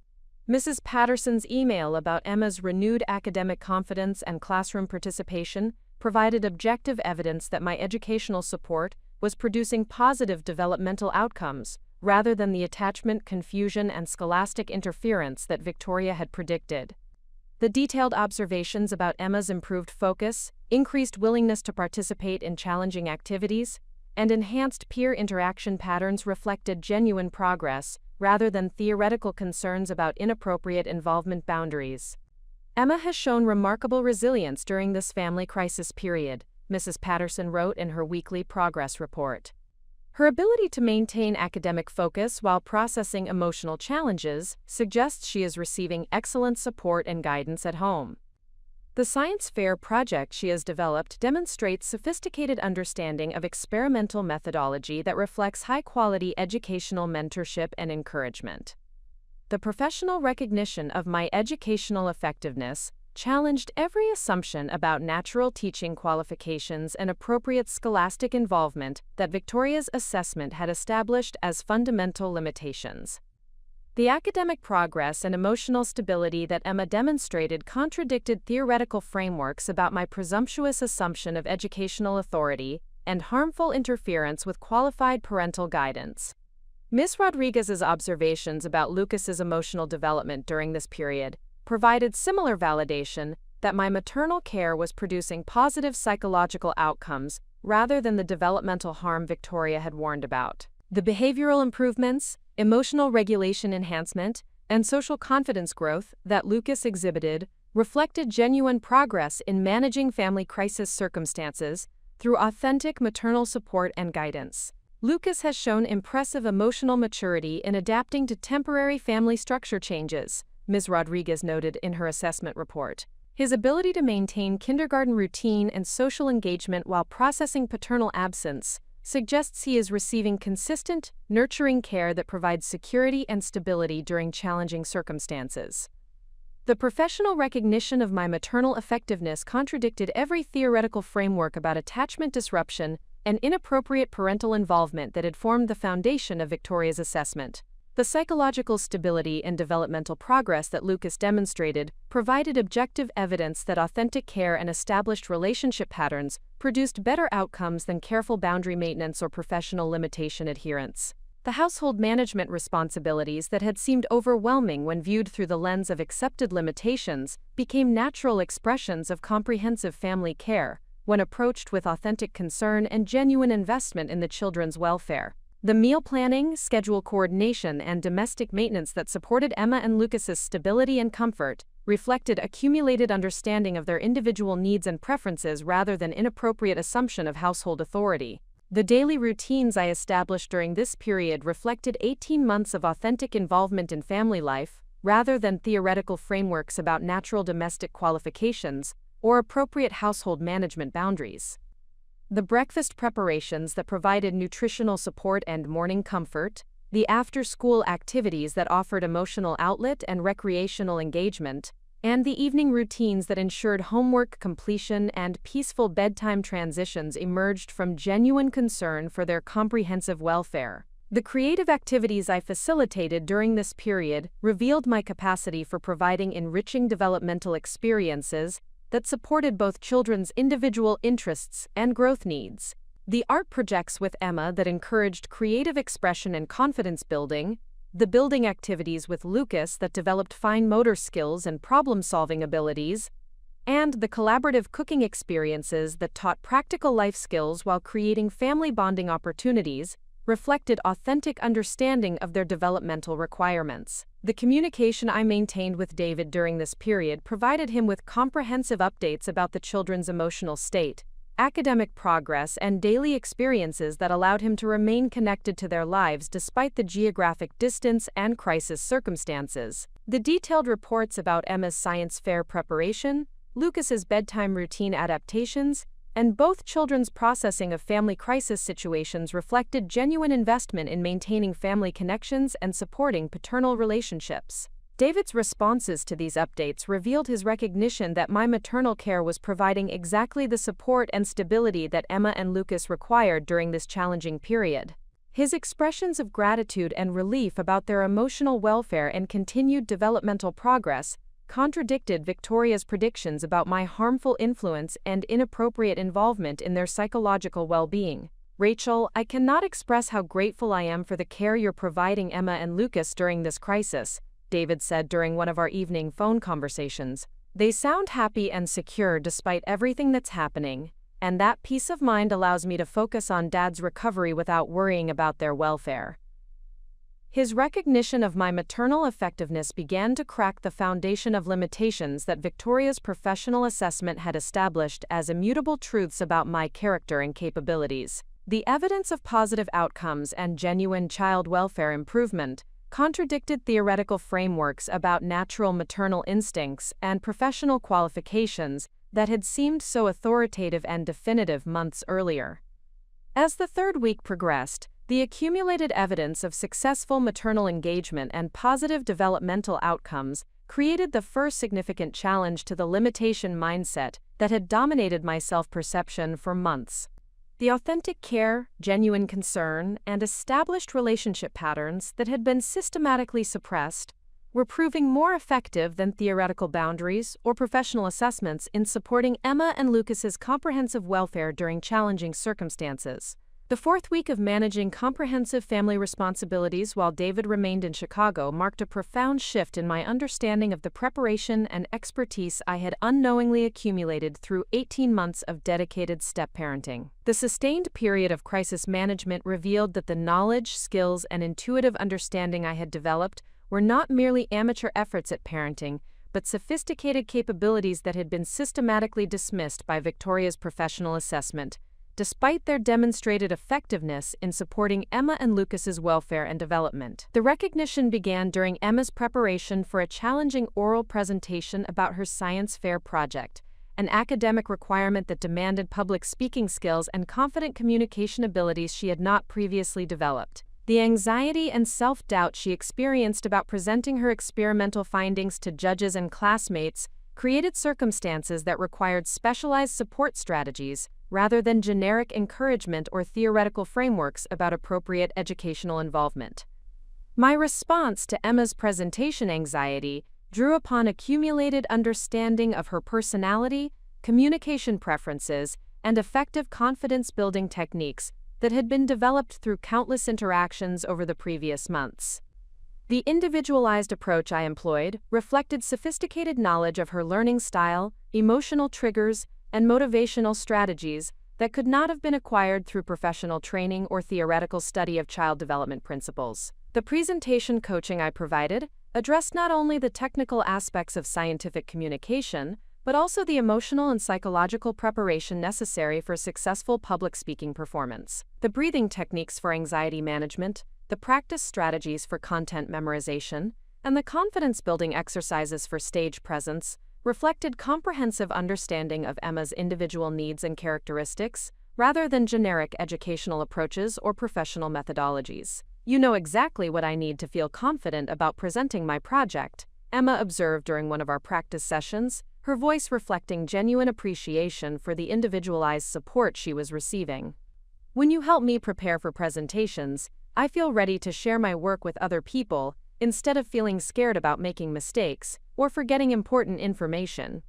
Mrs. Patterson's email about Emma's renewed academic confidence and classroom participation provided objective evidence that my educational support was producing positive developmental outcomes, rather than the attachment, confusion, and scholastic interference that Victoria had predicted. The detailed observations about Emma's improved focus, increased willingness to participate in challenging activities, and enhanced peer interaction patterns reflected genuine progress, rather than theoretical concerns about inappropriate involvement boundaries. Emma has shown remarkable resilience during this family crisis period, Mrs. Patterson wrote in her weekly progress report. Her ability to maintain academic focus while processing emotional challenges suggests she is receiving excellent support and guidance at home. The science fair project she has developed demonstrates sophisticated understanding of experimental methodology that reflects high-quality educational mentorship and encouragement. The professional recognition of my educational effectiveness challenged every assumption about natural teaching qualifications and appropriate scholastic involvement that Victoria's assessment had established as fundamental limitations. The academic progress and emotional stability that Emma demonstrated contradicted theoretical frameworks about my presumptuous assumption of educational authority and harmful interference with qualified parental guidance. Ms. Rodriguez's observations about Lucas's emotional development during this period provided similar validation that my maternal care was producing positive psychological outcomes rather than the developmental harm Victoria had warned about. The behavioral improvements, emotional regulation enhancement, and social confidence growth that Lucas exhibited reflected genuine progress in managing family crisis circumstances through authentic maternal support and guidance. Lucas has shown impressive emotional maturity in adapting to temporary family structure changes, Ms. Rodriguez noted in her assessment report. His ability to maintain kindergarten routine and social engagement while processing paternal absence suggests he is receiving consistent, nurturing care that provides security and stability during challenging circumstances. The professional recognition of my maternal effectiveness contradicted every theoretical framework about attachment disruption and inappropriate parental involvement that had formed the foundation of Victoria's assessment. The psychological stability and developmental progress that Lucas demonstrated provided objective evidence that authentic care and established relationship patterns produced better outcomes than careful boundary maintenance or professional limitation adherence. The household management responsibilities that had seemed overwhelming when viewed through the lens of accepted limitations became natural expressions of comprehensive family care when approached with authentic concern and genuine investment in the children's welfare. The meal planning, schedule coordination, and domestic maintenance that supported Emma and Lucas's stability and comfort reflected accumulated understanding of their individual needs and preferences rather than inappropriate assumption of household authority. The daily routines I established during this period reflected 18 months of authentic involvement in family life, rather than theoretical frameworks about natural domestic qualifications or appropriate household management boundaries. The breakfast preparations that provided nutritional support and morning comfort, the after-school activities that offered emotional outlet and recreational engagement, and the evening routines that ensured homework completion and peaceful bedtime transitions emerged from genuine concern for their comprehensive welfare. The creative activities I facilitated during this period revealed my capacity for providing enriching developmental experiences that supported both children's individual interests and growth needs. The art projects with Emma that encouraged creative expression and confidence building, the building activities with Lucas that developed fine motor skills and problem-solving abilities, and the collaborative cooking experiences that taught practical life skills while creating family bonding opportunities reflected authentic understanding of their developmental requirements. The communication I maintained with David during this period provided him with comprehensive updates about the children's emotional state, academic progress, and daily experiences that allowed him to remain connected to their lives despite the geographic distance and crisis circumstances. The detailed reports about Emma's science fair preparation, Lucas's bedtime routine adaptations, and both children's processing of family crisis situations reflected genuine investment in maintaining family connections and supporting paternal relationships. David's responses to these updates revealed his recognition that my maternal care was providing exactly the support and stability that Emma and Lucas required during this challenging period. His expressions of gratitude and relief about their emotional welfare and continued developmental progress contradicted Victoria's predictions about my harmful influence and inappropriate involvement in their psychological well-being. "Rachel, I cannot express how grateful I am for the care you're providing Emma and Lucas during this crisis," David said during one of our evening phone conversations. "They sound happy and secure despite everything that's happening, and that peace of mind allows me to focus on Dad's recovery without worrying about their welfare." His recognition of my maternal effectiveness began to crack the foundation of limitations that Victoria's professional assessment had established as immutable truths about my character and capabilities. The evidence of positive outcomes and genuine child welfare improvement contradicted theoretical frameworks about natural maternal instincts and professional qualifications that had seemed so authoritative and definitive months earlier. As the third week progressed, the accumulated evidence of successful maternal engagement and positive developmental outcomes created the first significant challenge to the limitation mindset that had dominated my self-perception for months. The authentic care, genuine concern, and established relationship patterns that had been systematically suppressed were proving more effective than theoretical boundaries or professional assessments in supporting Emma and Lucas's comprehensive welfare during challenging circumstances. The fourth week of managing comprehensive family responsibilities while David remained in Chicago marked a profound shift in my understanding of the preparation and expertise I had unknowingly accumulated through 18 months of dedicated step-parenting. The sustained period of crisis management revealed that the knowledge, skills, and intuitive understanding I had developed were not merely amateur efforts at parenting, but sophisticated capabilities that had been systematically dismissed by Victoria's professional assessment, despite their demonstrated effectiveness in supporting Emma and Lucas's welfare and development. The recognition began during Emma's preparation for a challenging oral presentation about her science fair project, an academic requirement that demanded public speaking skills and confident communication abilities she had not previously developed. The anxiety and self-doubt she experienced about presenting her experimental findings to judges and classmates created circumstances that required specialized support strategies rather than generic encouragement or theoretical frameworks about appropriate educational involvement. My response to Emma's presentation anxiety drew upon accumulated understanding of her personality, communication preferences, and effective confidence-building techniques that had been developed through countless interactions over the previous months. The individualized approach I employed reflected sophisticated knowledge of her learning style, emotional triggers, and motivational strategies that could not have been acquired through professional training or theoretical study of child development principles. The presentation coaching I provided addressed not only the technical aspects of scientific communication, but also the emotional and psychological preparation necessary for successful public speaking performance. The breathing techniques for anxiety management, the practice strategies for content memorization, and the confidence-building exercises for stage presence reflected comprehensive understanding of Emma's individual needs and characteristics, rather than generic educational approaches or professional methodologies. "You know exactly what I need to feel confident about presenting my project," Emma observed during one of our practice sessions, her voice reflecting genuine appreciation for the individualized support she was receiving. "When you help me prepare for presentations, I feel ready to share my work with other people instead of feeling scared about making mistakes or forgetting important information."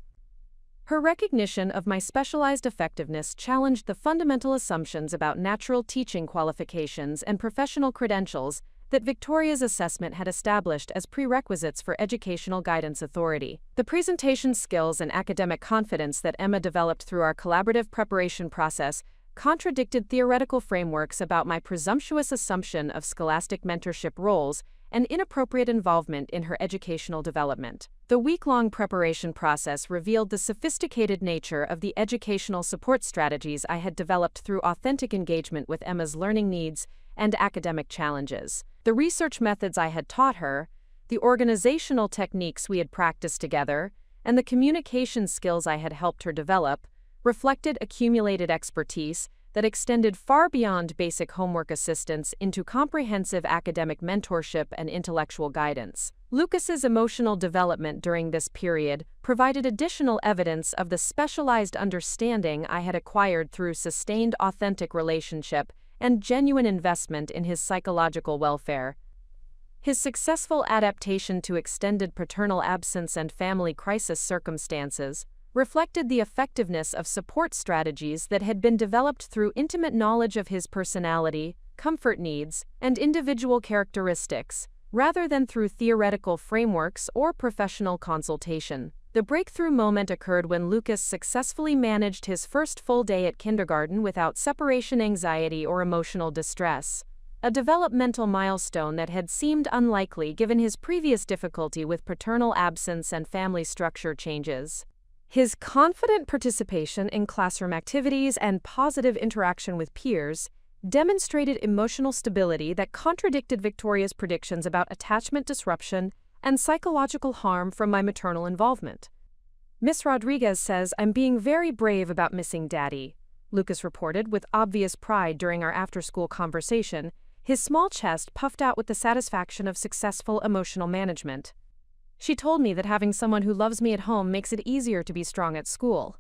Her recognition of my specialized effectiveness challenged the fundamental assumptions about natural teaching qualifications and professional credentials that Victoria's assessment had established as prerequisites for educational guidance authority. The presentation skills and academic confidence that Emma developed through our collaborative preparation process contradicted theoretical frameworks about my presumptuous assumption of scholastic mentorship roles and inappropriate involvement in her educational development. The week-long preparation process revealed the sophisticated nature of the educational support strategies I had developed through authentic engagement with Emma's learning needs and academic challenges. The research methods I had taught her, the organizational techniques we had practiced together, and the communication skills I had helped her develop reflected accumulated expertise that extended far beyond basic homework assistance into comprehensive academic mentorship and intellectual guidance. Lucas's emotional development during this period provided additional evidence of the specialized understanding I had acquired through sustained authentic relationship and genuine investment in his psychological welfare. His successful adaptation to extended paternal absence and family crisis circumstances reflected the effectiveness of support strategies that had been developed through intimate knowledge of his personality, comfort needs, and individual characteristics, rather than through theoretical frameworks or professional consultation. The breakthrough moment occurred when Lucas successfully managed his first full day at kindergarten without separation anxiety or emotional distress, a developmental milestone that had seemed unlikely given his previous difficulty with paternal absence and family structure changes. His confident participation in classroom activities and positive interaction with peers demonstrated emotional stability that contradicted Victoria's predictions about attachment disruption and psychological harm from my maternal involvement. Miss Rodriguez says I'm being very brave about missing Daddy, Lucas reported with obvious pride during our after-school conversation, his small chest puffed out with the satisfaction of successful emotional management. She told me that having someone who loves me at home makes it easier to be strong at school.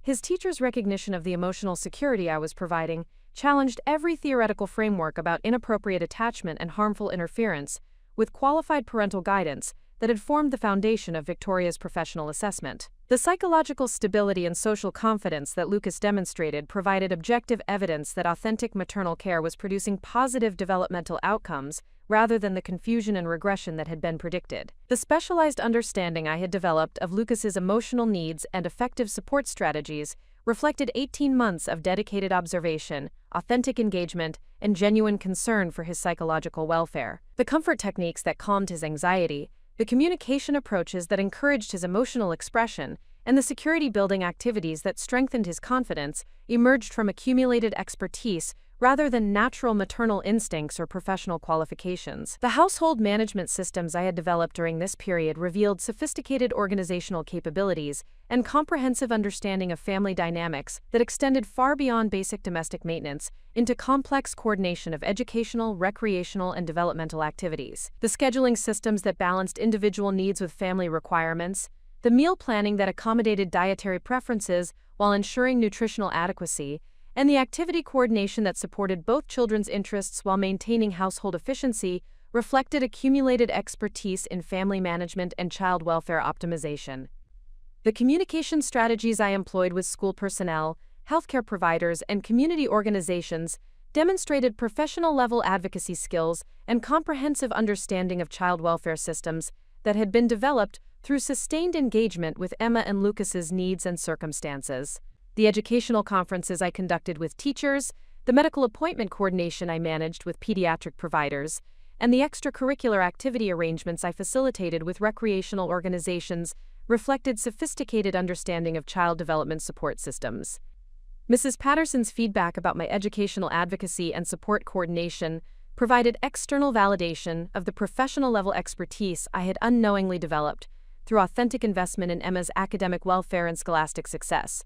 His teacher's recognition of the emotional security I was providing challenged every theoretical framework about inappropriate attachment and harmful interference with qualified parental guidance that had formed the foundation of Victoria's professional assessment. The psychological stability and social confidence that Lucas demonstrated provided objective evidence that authentic maternal care was producing positive developmental outcomes rather than the confusion and regression that had been predicted. The specialized understanding I had developed of Lucas's emotional needs and effective support strategies reflected 18 months of dedicated observation, authentic engagement, and genuine concern for his psychological welfare. The comfort techniques that calmed his anxiety, the communication approaches that encouraged his emotional expression, and the security-building activities that strengthened his confidence emerged from accumulated expertise rather than natural maternal instincts or professional qualifications. The household management systems I had developed during this period revealed sophisticated organizational capabilities and comprehensive understanding of family dynamics that extended far beyond basic domestic maintenance into complex coordination of educational, recreational, and developmental activities. The scheduling systems that balanced individual needs with family requirements, the meal planning that accommodated dietary preferences while ensuring nutritional adequacy, and the activity coordination that supported both children's interests while maintaining household efficiency reflected accumulated expertise in family management and child welfare optimization. The communication strategies I employed with school personnel, healthcare providers, and community organizations demonstrated professional-level advocacy skills and comprehensive understanding of child welfare systems that had been developed through sustained engagement with Emma and Lucas's needs and circumstances. The educational conferences I conducted with teachers, the medical appointment coordination I managed with pediatric providers, and the extracurricular activity arrangements I facilitated with recreational organizations reflected sophisticated understanding of child development support systems. Mrs. Patterson's feedback about my educational advocacy and support coordination provided external validation of the professional-level expertise I had unknowingly developed through authentic investment in Emma's academic welfare and scholastic success.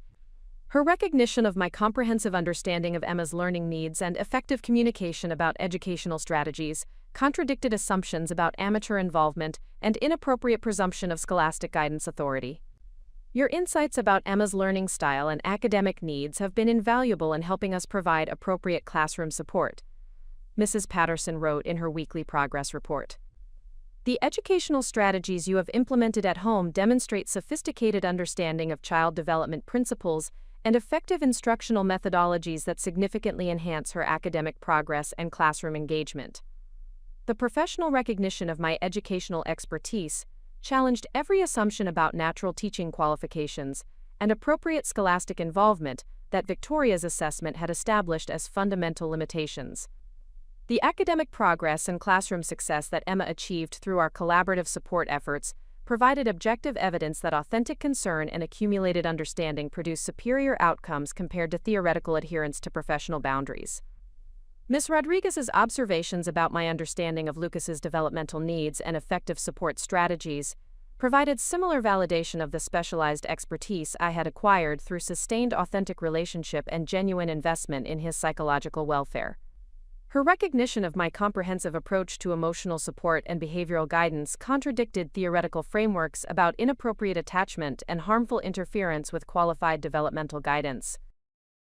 Her recognition of my comprehensive understanding of Emma's learning needs and effective communication about educational strategies contradicted assumptions about amateur involvement and inappropriate presumption of scholastic guidance authority. Your insights about Emma's learning style and academic needs have been invaluable in helping us provide appropriate classroom support, Mrs. Patterson wrote in her weekly progress report. The educational strategies you have implemented at home demonstrate sophisticated understanding of child development principles and effective instructional methodologies that significantly enhance her academic progress and classroom engagement. The professional recognition of my educational expertise challenged every assumption about natural teaching qualifications and appropriate scholastic involvement that Victoria's assessment had established as fundamental limitations. The academic progress and classroom success that Emma achieved through our collaborative support efforts provided objective evidence that authentic concern and accumulated understanding produce superior outcomes compared to theoretical adherence to professional boundaries. Ms. Rodriguez's observations about my understanding of Lucas's developmental needs and effective support strategies provided similar validation of the specialized expertise I had acquired through sustained authentic relationship and genuine investment in his psychological welfare. Her recognition of my comprehensive approach to emotional support and behavioral guidance contradicted theoretical frameworks about inappropriate attachment and harmful interference with qualified developmental guidance.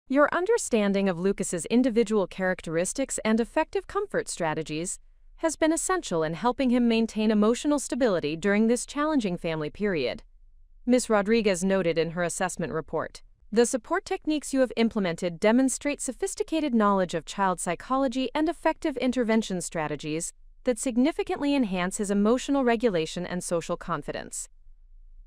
Your understanding of Lucas's individual characteristics and effective comfort strategies has been essential in helping him maintain emotional stability during this challenging family period, Ms. Rodriguez noted in her assessment report. The support techniques you have implemented demonstrate sophisticated knowledge of child psychology and effective intervention strategies that significantly enhance his emotional regulation and social confidence.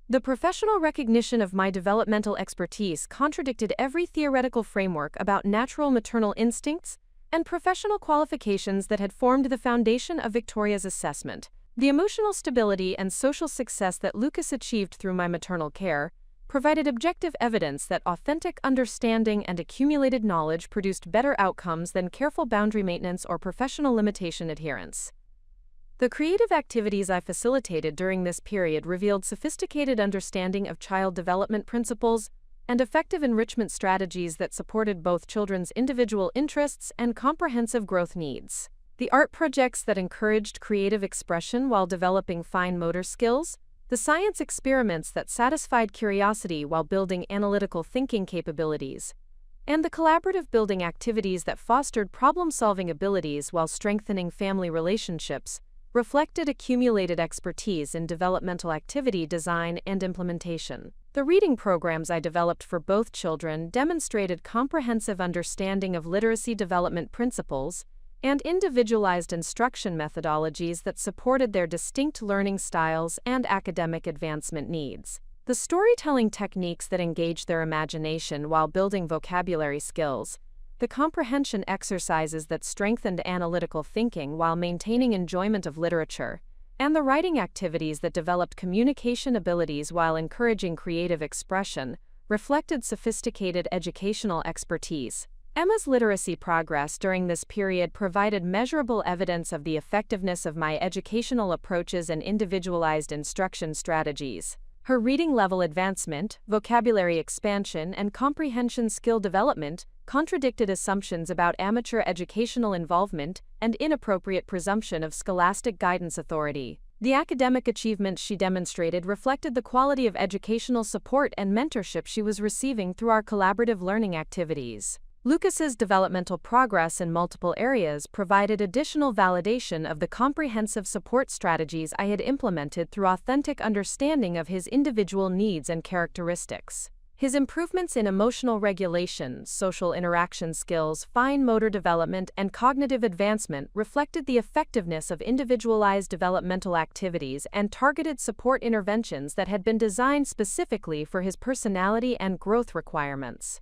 The professional recognition of my developmental expertise contradicted every theoretical framework about natural maternal instincts and professional qualifications that had formed the foundation of Victoria's assessment. The emotional stability and social success that Lucas achieved through my maternal care provided objective evidence that authentic understanding and accumulated knowledge produced better outcomes than careful boundary maintenance or professional limitation adherence. The creative activities I facilitated during this period revealed sophisticated understanding of child development principles and effective enrichment strategies that supported both children's individual interests and comprehensive growth needs. The art projects that encouraged creative expression while developing fine motor skills, the science experiments that satisfied curiosity while building analytical thinking capabilities, and the collaborative building activities that fostered problem-solving abilities while strengthening family relationships reflected accumulated expertise in developmental activity design and implementation. The reading programs I developed for both children demonstrated comprehensive understanding of literacy development principles and individualized instruction methodologies that supported their distinct learning styles and academic advancement needs. The storytelling techniques that engaged their imagination while building vocabulary skills, the comprehension exercises that strengthened analytical thinking while maintaining enjoyment of literature, and the writing activities that developed communication abilities while encouraging creative expression, reflected sophisticated educational expertise. Emma's literacy progress during this period provided measurable evidence of the effectiveness of my educational approaches and individualized instruction strategies. Her reading level advancement, vocabulary expansion, and comprehension skill development contradicted assumptions about amateur educational involvement and inappropriate presumption of scholastic guidance authority. The academic achievements she demonstrated reflected the quality of educational support and mentorship she was receiving through our collaborative learning activities. Lucas's developmental progress in multiple areas provided additional validation of the comprehensive support strategies I had implemented through authentic understanding of his individual needs and characteristics. His improvements in emotional regulation, social interaction skills, fine motor development, and cognitive advancement reflected the effectiveness of individualized developmental activities and targeted support interventions that had been designed specifically for his personality and growth requirements.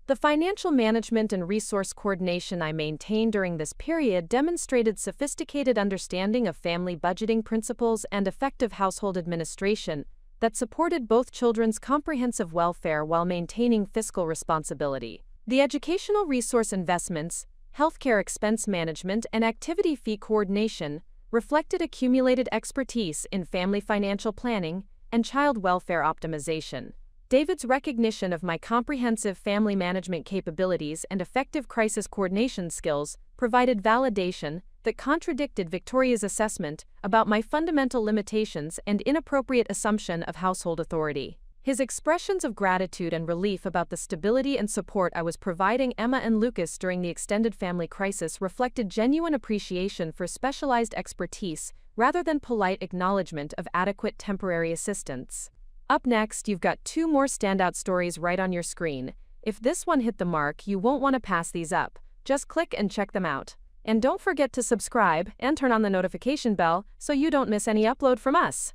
The financial management and resource coordination I maintained during this period demonstrated sophisticated understanding of family budgeting principles and effective household administration that supported both children's comprehensive welfare while maintaining fiscal responsibility. The educational resource investments, healthcare expense management, and activity fee coordination reflected accumulated expertise in family financial planning and child welfare optimization. David's recognition of my comprehensive family management capabilities and effective crisis coordination skills provided validation that contradicted Victoria's assessment about my fundamental limitations and inappropriate assumption of household authority. His expressions of gratitude and relief about the stability and support I was providing Emma and Lucas during the extended family crisis reflected genuine appreciation for specialized expertise rather than polite acknowledgement of adequate temporary assistance. Up next, you've got 2 more standout stories right on your screen. If this one hit the mark, you won't want to pass these up. Just click and check them out. And don't forget to subscribe and turn on the notification bell so you don't miss any upload from us.